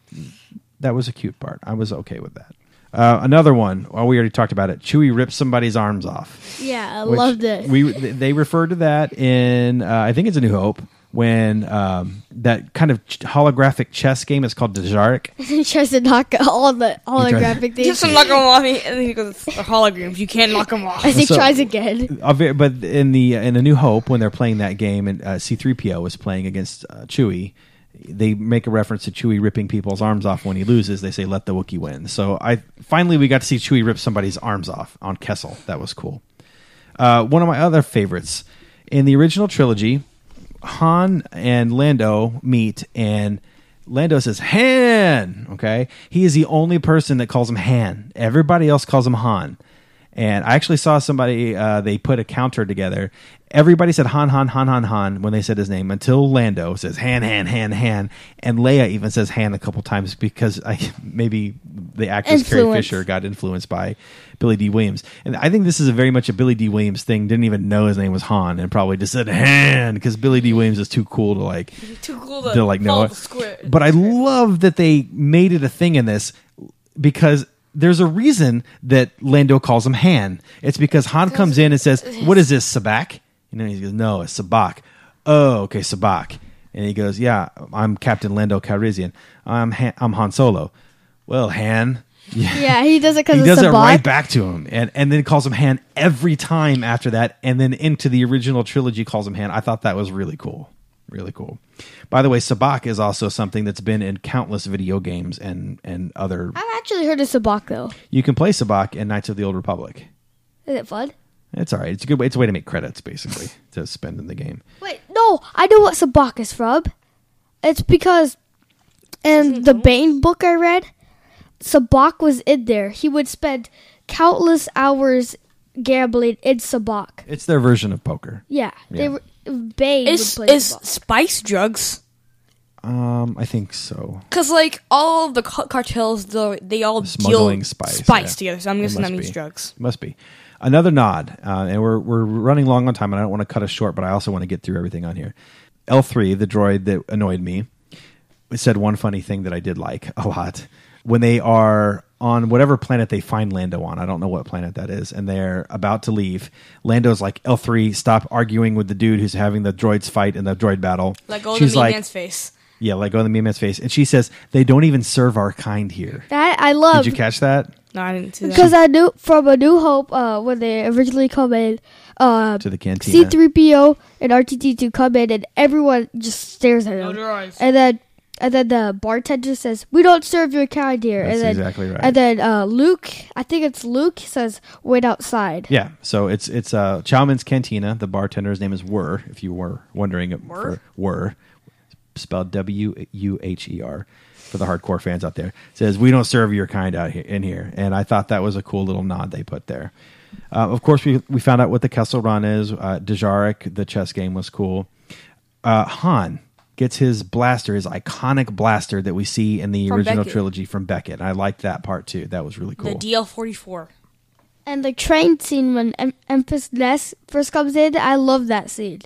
That was a cute part. I was okay with that. Another one. Well, we already talked about it. Chewie rips somebody's arms off. Yeah, I loved it. They referred to that in I think it's A New Hope, when that kind of holographic chess game is called Dejarik. He tries to knock all the holographic things. Just to knock them off, and then he goes, "The holograms, you can't knock them off." As he tries again. But in A New Hope, when they're playing that game, and C-3PO was playing against Chewie, they make a reference to Chewie ripping people's arms off when he loses. They say, "Let the Wookiee win." So finally we got to see Chewie rip somebody's arms off on Kessel. That was cool. One of my other favorites in the original trilogy, Han and Lando meet, and Lando says Han. Okay, he is the only person that calls him Han. Everybody else calls him Han. And I actually saw somebody, they put a counter together. Everybody said Han, Han, Han, Han, Han when they said his name, until Lando says Han, Han, Han, Han. And Leia even says Han a couple times because maybe the actress Carrie Fisher got influenced by Billy D. Williams. And I think this is very much a Billy D. Williams thing. Didn't even know his name was Han and probably just said Han because Billy D. Williams is too cool to know it. But I love that they made it a thing in this because there's a reason that Lando calls him Han. It's because Han comes in and says, "What is this, Sabak?" He goes, "No, it's Sabak." "Oh, okay, Sabak." And he goes, "Yeah, I'm Captain Lando Calrissian. I'm Han Solo." "Well, Han." Yeah, he does it because he does it right back to him, and then calls him Han every time after that, and then into the original trilogy calls him Han. I thought that was really cool. Really cool. By the way, Sabak is also something that's been in countless video games and other... I've actually heard of Sabak, though. You can play Sabak in Knights of the Old Republic. Is it fun? It's all right. It's a good way. It's a way to make credits, basically, to spend in the game. Wait, no. I know what Sabak is from. It's because in the Bane book I read, Sabak was in there. He would spend countless hours gambling in Sabak. It's their version of poker. Yeah. Bane would play Is spice drugs? I think so. Because all of the cartels, they all smuggling deal spice together. So I'm guessing that means drugs. Must be. Another nod, and we're running long on time, and I don't want to cut us short, but I also want to get through everything on here. L3, the droid that annoyed me, said one funny thing that I did like a lot. When they are on whatever planet they find Lando on, I don't know what planet that is, and they're about to leave, Lando's like, "L3, stop arguing with the dude who's having the droids fight in the droid battle." Let go of the mean man's face. Yeah, let go of the mean man's face. And she says, "They don't even serve our kind here." That I love. Did you catch that? No, I didn't see that. Because I knew from A New Hope, when they originally come in, to the cantina. C-3PO and R2-D2 come in, and everyone just stares at them. And then the bartender says, "We don't serve your kind here." That's and then, exactly right. And then Luke, I think it's Luke, says, "Wait outside." Yeah, so it's Chowman's Cantina. The bartender's name is Wur, if you were wondering. Wur, spelled W-U-H-E-R, for the hardcore fans out there. It says, "We don't serve your kind out here in here." And I thought that was a cool little nod they put there. Of course, we found out what the Kessel Run is. Dejarik, the chess game, was cool. Han gets his blaster, his iconic blaster that we see in the original trilogy from Beckett. I liked that part too. That was really cool. The DL-44. And the train scene when Memphis Ness first comes in, I love that scene.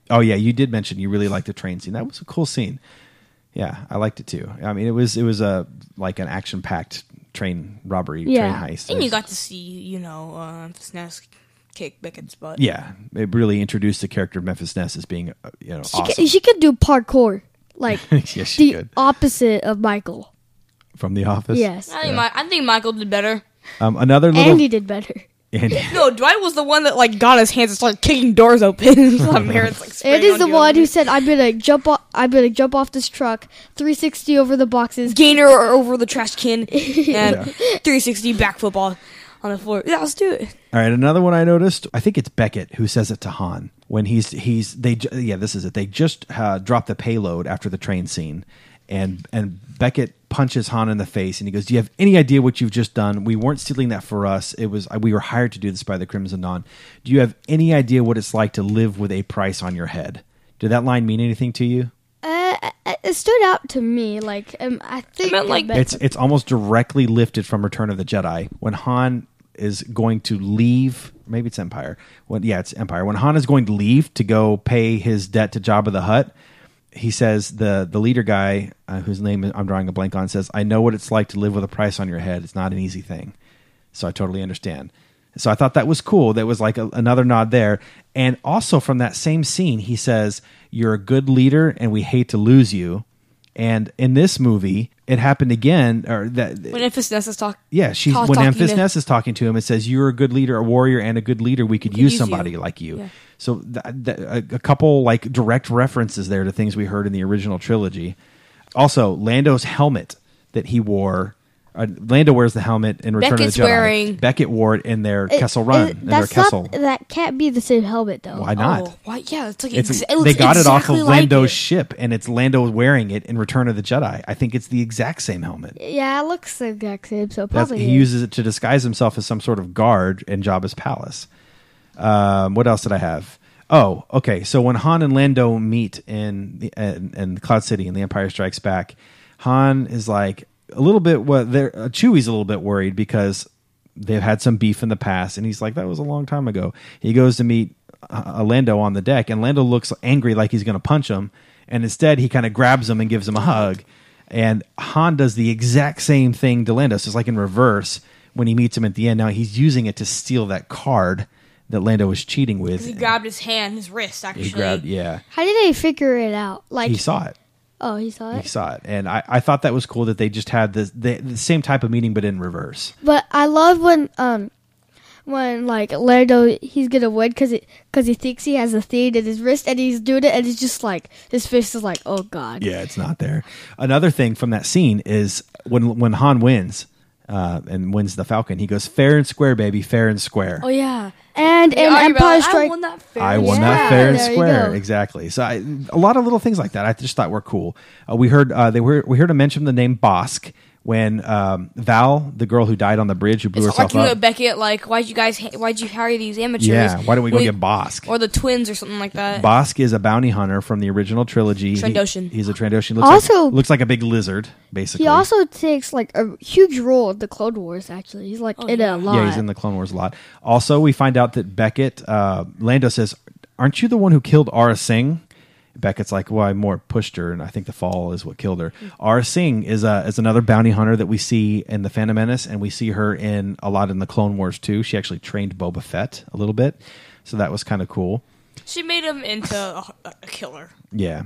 Oh yeah, you did mention you really liked the train scene. That was a cool scene. Yeah, I liked it too. I mean, it was a like an action-packed train robbery, train heist. And you got to see, Memphis Ness kick Beckett's butt. Yeah, it really introduced the character of Memphis Ness as being, awesome. She could do parkour, like yes, she the could. opposite of Michael. From The Office? Yes. I think Michael did better. Another little... Andy did better. No, Dwight was the one that got his hands and started kicking doors open. Andy's the one who said, "I'm gonna jump off this truck, 360 over the boxes, gainer over the trash can, and 360 back football on the floor." Yeah, let's do it. All right, another one I noticed. I think it's Beckett who says it to Han when this is it. They just dropped the payload after the train scene, and Beckett punches Han in the face, and he goes, "Do you have any idea what you've just done? We weren't stealing that for us. We were hired to do this by the Crimson Dawn. Do you have any idea what it's like to live with a price on your head?" Did that line mean anything to you? It stood out to me. I think it's almost directly lifted from Return of the Jedi when Han is going to leave. Maybe it's Empire. It's Empire. When Han is going to leave to go pay his debt to Jabba the Hutt, he says, the leader guy, whose name I'm drawing a blank on, says, "I know what it's like to live with a price on your head. It's not an easy thing." So I totally understand. So I thought that was cool. That was like another nod there. And also from that same scene, he says, "You're a good leader and we hate to lose you." And in this movie, it happened again. When Memphis Ness is talking. Yeah, when Memphis Ness is talking to him, it says, "You're a good leader, a warrior, and a good leader. We could use somebody like you." Yeah. So a couple direct references there to things we heard in the original trilogy. Also, Lando's helmet that he wore. Lando wears the helmet in Return of the Jedi. Beckett wore it in their Kessel Run. That can't be the same helmet, though. Why not? Oh, why? Yeah, it's like they got it off of Lando's ship, and it's Lando wearing it in Return of the Jedi. I think it's the exact same helmet. Yeah, it looks the exact same. So probably he uses it to disguise himself as some sort of guard in Jabba's palace. What else did I have? Oh, okay. So when Han and Lando meet in Cloud City in The Empire Strikes Back, Han is like a little bit Chewie's a little bit worried because they've had some beef in the past, and he's like, "That was a long time ago." He goes to meet Lando on the deck, and Lando looks angry, like he's going to punch him, and instead he kind of grabs him and gives him a hug. And Han does the exact same thing to Lando. So it's like in reverse when he meets him at the end. Now he's using it to steal that card that Lando was cheating with. He grabbed his wrist, actually. How did they figure it out? He saw it. Oh, he saw it? He saw it. And I thought that was cool that they just had the same type of meeting, but in reverse. But I love when Lando, he's going to win because he thinks he has a thing in his wrist, and he's doing it, and it's just like, his fist is like, oh, God. Yeah, it's not there. Another thing from that scene is when Han wins and wins the Falcon, he goes, "Fair and square, baby, fair and square." Oh, yeah. And in Empire Strikes... I won that fair and square. Exactly. So a lot of little things like that I just thought were cool. We heard a mention the name Bosk when Val, the girl who died on the bridge, who blew herself up. With Beckett, why'd you hire these amateurs? Yeah, why don't we go get Bosk? Or the twins or something like that. Bosk is a bounty hunter from the original trilogy. Trandoshan. He's a Trandoshan. Looks like a big lizard, basically. He also takes a huge role in the Clone Wars, actually. He's in it a lot. Yeah, he's in the Clone Wars a lot. Also, we find out that Beckett, Lando says, "Aren't you the one who killed Aurra Singh?" Beckett's like, "Well, I more pushed her, and I think the fall is what killed her." Aurra Singh is another bounty hunter that we see in the Phantom Menace, and we see her in a lot in the Clone Wars too. She actually trained Boba Fett a little bit, so that was kind of cool. She made him into a killer. Yeah.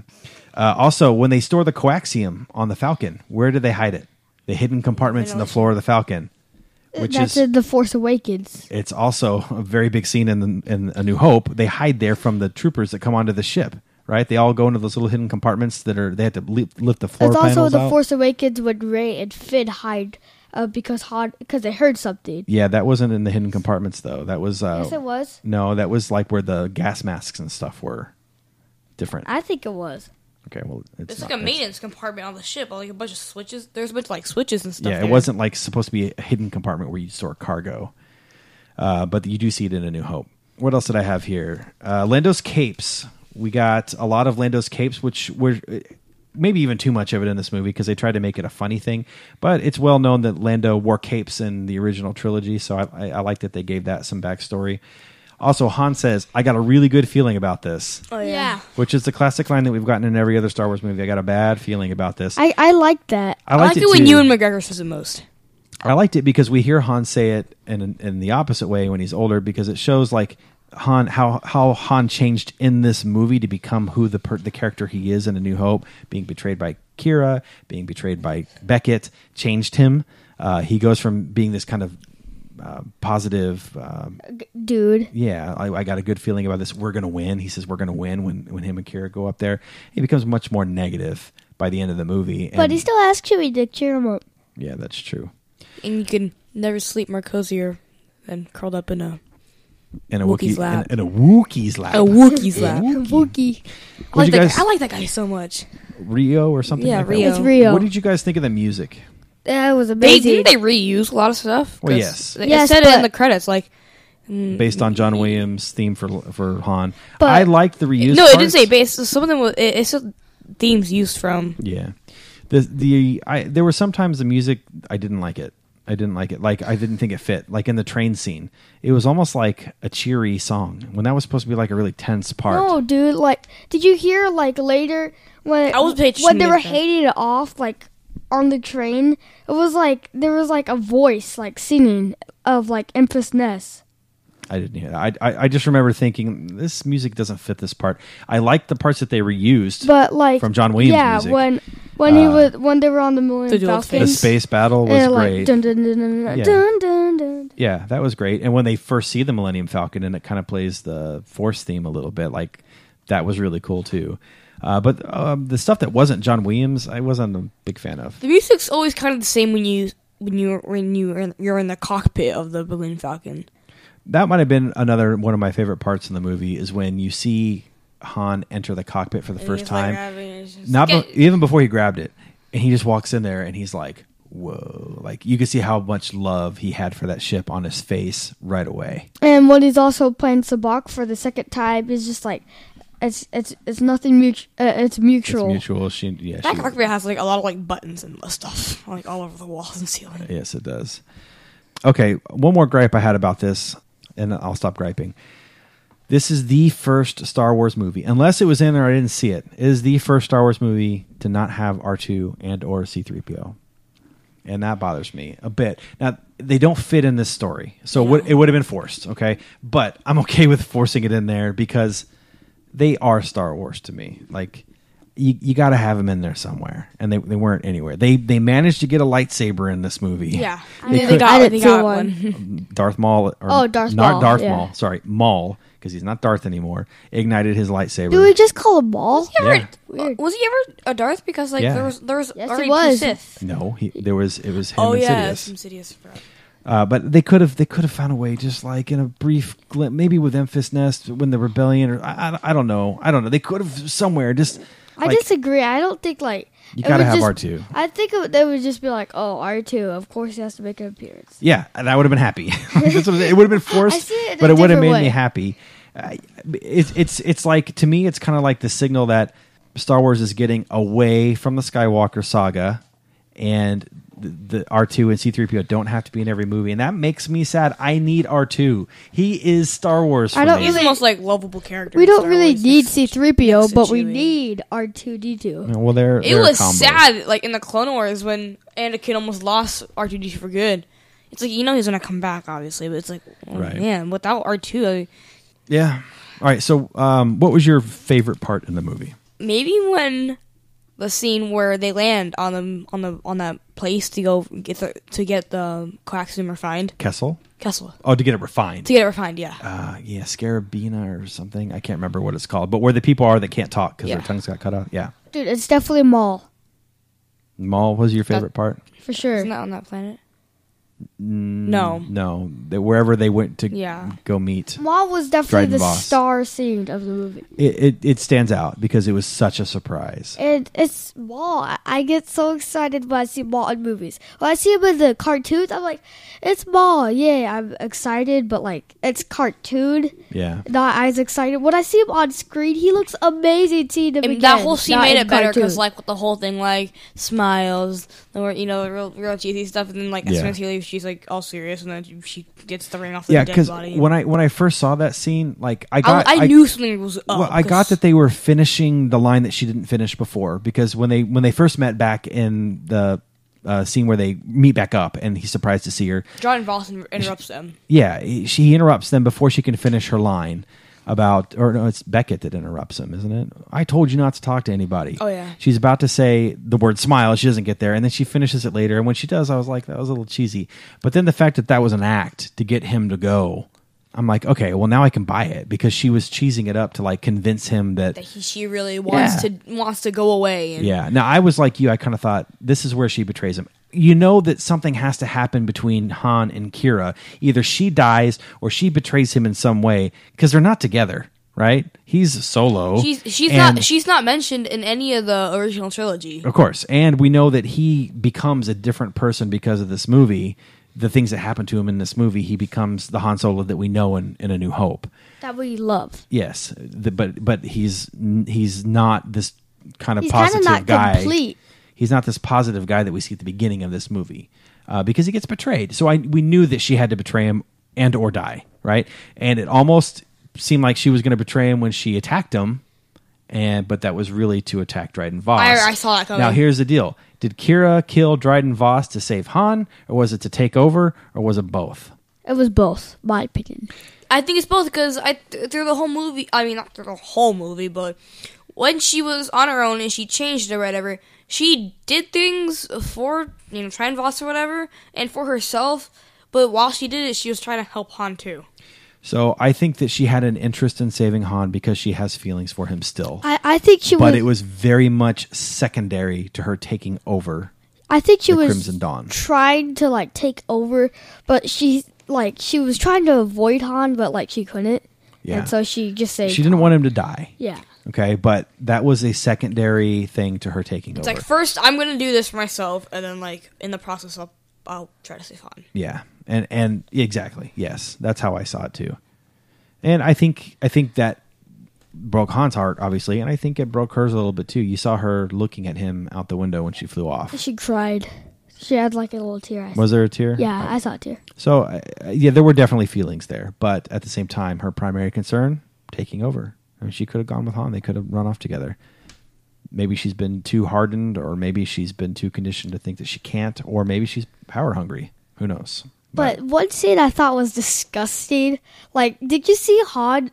Also, when they store the coaxium on the Falcon, where do they hide it? The hidden compartments in the floor of the Falcon. That's in The Force Awakens. It's also a very big scene in A New Hope. They hide there from the troopers that come onto the ship. Right, they all go into those little hidden compartments they have to lift the floor panels out. It's also The Force Awakens when Rey and Finn hide because they heard something. Yeah, that wasn't in the hidden compartments though. That was yes, it was. No, that was like where the gas masks and stuff were different. I think it was. Okay, well, it's like a maintenance compartment on the ship, like a bunch of switches. There's a bunch of like switches and stuff. Yeah, it wasn't like supposed to be a hidden compartment where you store cargo, but you do see it in A New Hope. What else did I have here? Lando's capes. We got a lot of Lando's capes, which were maybe even too much of it in this movie because they tried to make it a funny thing. But it's well known that Lando wore capes in the original trilogy, so I like that they gave that some backstory. Also, Han says, "I got a really good feeling about this." Oh yeah, which is the classic line that we've gotten in every other Star Wars movie. I got a bad feeling about this. I like that. I like it when Ewan McGregor says it most. I liked it because we hear Han say it in the opposite way when he's older, because it shows like Han how Han changed in this movie to become who the character he is in A New Hope, being betrayed by Kira, being betrayed by Beckett, changed him. He goes from being this kind of positive dude. Yeah, I got a good feeling about this. We're going to win. He says we're going to win when him and Kira go up there. He becomes much more negative by the end of the movie. But he still asks Chewie to cheer him up. Yeah, that's true. And you can never sleep more cozier than curled up in a Wookiee's lap. In a Wookiee's lap. A Wookiee's lap. Wookiee. I like that guy so much. Rio or something. Yeah, like Rio. That. It's Rio. What did you guys think of the music? That was amazing. They reuse a lot of stuff. Well, yes. It said it in the credits, like based on John Williams' theme for Han. But I liked the reuse. No, parts. it didn't say based. Some of them it's themes used from. Yeah, there were sometimes the music I didn't like it. Like I didn't think it fit. Like in the train scene, it was almost like a cheery song when that was supposed to be like a really tense part. No, dude. Like, did you hear like later when they were hating it off, like on the train? It was like there was like a voice like singing of like Empress Ness. I didn't hear that. I just remember thinking this music doesn't fit this part. I liked the parts that they reused, but like from John Williams' music. when they were on the Millennium Falcon, the space battle was great. Dun, dun, dun, dun, dun, Yeah. dun, dun, dun. Yeah, that was great. And when they first see the Millennium Falcon and it kind of plays the Force theme a little bit, like that was really cool too. But the stuff that wasn't John Williams, I wasn't a big fan of. The music's always kind of the same when you're in the cockpit of the Millennium Falcon. That might have been another one of my favorite parts in the movie is when you see Han enter the cockpit for the first time. Even before he grabbed it, and he just walks in there and he's like, "Whoa!" Like you can see how much love he had for that ship on his face right away. And when he's also playing Sabacc for the second time, it's just like it's nothing mutual. It's mutual. It's mutual. That cockpit has like a lot of like buttons and stuff like all over the walls and ceiling. Yes, it does. Okay, one more gripe I had about this, and I'll stop griping. This is the first Star Wars movie, unless it was in there, I didn't see it. It is the first Star Wars movie to not have R2 and or C-3PO. And that bothers me a bit. Now, they don't fit in this story, so it would have been forced, okay? But I'm okay with forcing it in there because they are Star Wars to me. Like, you got to have them in there somewhere, and they weren't anywhere. They managed to get a lightsaber in this movie. Yeah, they got one. Darth Maul. Darth Maul. Darth Maul. Sorry, Maul, because he's not Darth anymore. Ignited his lightsaber. Do we just call him Maul? Was he ever a Darth? Because like there was yes, already he was. two Sith. No, it was him. Oh and yeah, Sidious. Insidious. But they could have found a way, just like in a brief glimpse, maybe with Memphis Nest when the rebellion, or I don't know. They could have somewhere just. I disagree. I don't think like you gotta have R2. I think they would just be like, "Oh, R2, of course he has to make an appearance." Yeah, and I would have been happy. It would have been forced, but it would have made me happy. It's like, to me, it's kind of like the signal that Star Wars is getting away from the Skywalker saga, and the R2 and C-3PO don't have to be in every movie, and that makes me sad. I need R2. He is Star Wars for me. He's the most like lovable character. We don't really need C-3PO, but we need R2-D2. Well, it was sad, like in the Clone Wars when Anakin almost lost R2-D2 for good. It's like, he's gonna come back, obviously, but it's like, man, without R2, yeah. All right. So, what was your favorite part in the movie? Maybe when the scene where they land on that place to go get the coaxium refined. Kessel. Oh, to get it refined. Yeah. Yeah, Scarabina or something. I can't remember what it's called. But where the people are that can't talk because their tongues got cut out. Yeah. Dude, it's definitely a mall. Mall was your favorite part? For sure. Isn't that on that planet? No. Wherever they went to go meet. Mall was definitely the star scene of the movie. It stands out because it was such a surprise. It's Maul. I get so excited when I see Maul in movies. When I see him in the cartoons, I'm like, it's Maul. Yeah, I'm excited, but like it's cartoon. Yeah. Not as excited. When I see him on screen, he looks amazing seeing him again. That whole scene made it better cartoon. because like with the whole thing, like smiles, the real cheesy stuff, and then like as soon as he leaves, she's like all serious, and then she gets the ring off the dead body. Yeah, because when I first saw that scene, like I knew something was up. Well, I got that they were finishing the line that she didn't finish before, because when they first met back in the scene where they meet back up and he's surprised to see her, John Voss interrupts them. Yeah, he interrupts them before she can finish her line. It's Beckett that interrupts him, isn't it? I told you not to talk to anybody. Oh, yeah. She's about to say the word smile. She doesn't get there. And then she finishes it later. And when she does, I was like, that was a little cheesy. But then the fact that was an act to get him to go, I'm like, okay, well, now I can buy it, because she was cheesing it up to like convince him that she really wants to go away. And yeah. Now, I was like you. I kind of thought this is where she betrays him. You know that something has to happen between Han and Kira. Either she dies or she betrays him in some way, because they're not together, right? He's solo. She's not mentioned in any of the original trilogy. Of course. And we know that he becomes a different person because of this movie. The things that happen to him in this movie, he becomes the Han Solo that we know in A New Hope. That we love. Yes. But he's not this kind of he's positive not guy. Complete. He's not this positive guy that we see at the beginning of this movie, because he gets betrayed. So we knew that she had to betray him and or die, right? And it almost seemed like she was going to betray him when she attacked him, but that was really to attack Dryden Voss. I saw that coming. Now here's the deal: did Kira kill Dryden Voss to save Han, or was it to take over, or was it both? It was both, my opinion. I think it's both, because through the whole movie, I mean not through the whole movie, but when she was on her own and she changed or whatever, she did things for, Dryden Voss or whatever, and for herself, but while she did it, she was trying to help Han too. So I think that she had an interest in saving Han because she has feelings for him still. I think she was... But it was very much secondary to her taking over. I think she was Crimson Dawn. trying to, like, take over, but she was trying to avoid Han, but, she couldn't. Yeah. And so she just saved She didn't want him to die. Yeah. Okay, but that was a secondary thing to her taking over. It's like, first I'm going to do this for myself, and then, in the process, I'll try to save Han. Yeah, and exactly, yes. That's how I saw it, too. And I think that broke Han's heart, obviously, and I think it broke hers a little bit, too. You saw her looking at him out the window when she flew off. She cried. She had, a little tear. Was there a tear? Yeah, I saw a tear. So, there were definitely feelings there, but at the same time, her primary concern, taking over. I mean, she could have gone with Han. They could have run off together. Maybe she's been too hardened, or maybe she's been too conditioned to think that she can't, or maybe she's power hungry. Who knows? But one scene I thought was disgusting. Did you see Han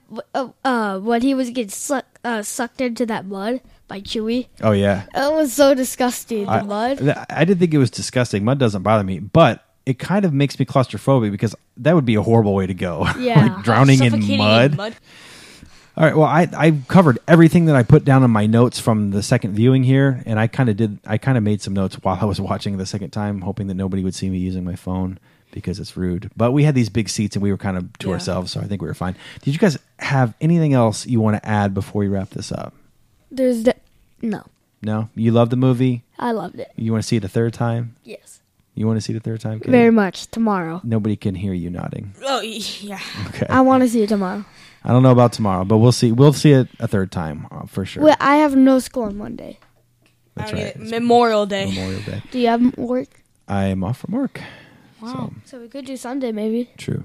when he was getting sucked into that mud by Chewie? Oh, yeah. It was so disgusting, the mud. I didn't think it was disgusting. Mud doesn't bother me, but it kind of makes me claustrophobic, because that would be a horrible way to go. Yeah. Drowning in mud. All right. Well, I covered everything that I put down in my notes from the second viewing here, and I kind of made some notes while I was watching the second time, hoping that nobody would see me using my phone, because it's rude. But we had these big seats and we were kind of to ourselves, so I think we were fine. Did you guys have anything else you want to add before we wrap this up? No. No? You loved the movie? I loved it. You want to see it a third time? Yes. You want to see it a third time, Katie? Very much. Tomorrow. Nobody can hear you nodding. Oh, yeah. Okay. I want to see it tomorrow. I don't know about tomorrow, but we'll see. We'll see it a third time for sure. Well, I have no school on Monday. That's right. Memorial Day. Do you have work? I am off from work. Wow. So we could do Sunday, maybe. True.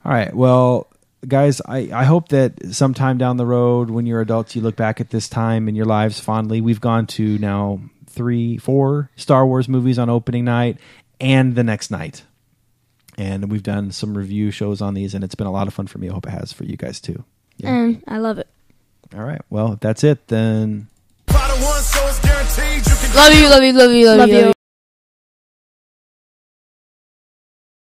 All right. Well, guys, I hope that sometime down the road, when you're adults, you look back at this time in your lives fondly. We've gone to now 3-4 Star Wars movies on opening night and the next night. And we've done some review shows on these, and it's been a lot of fun for me. I hope it has for you guys, too. Yeah. And I love it. All right. Well, if that's it, then... Love you.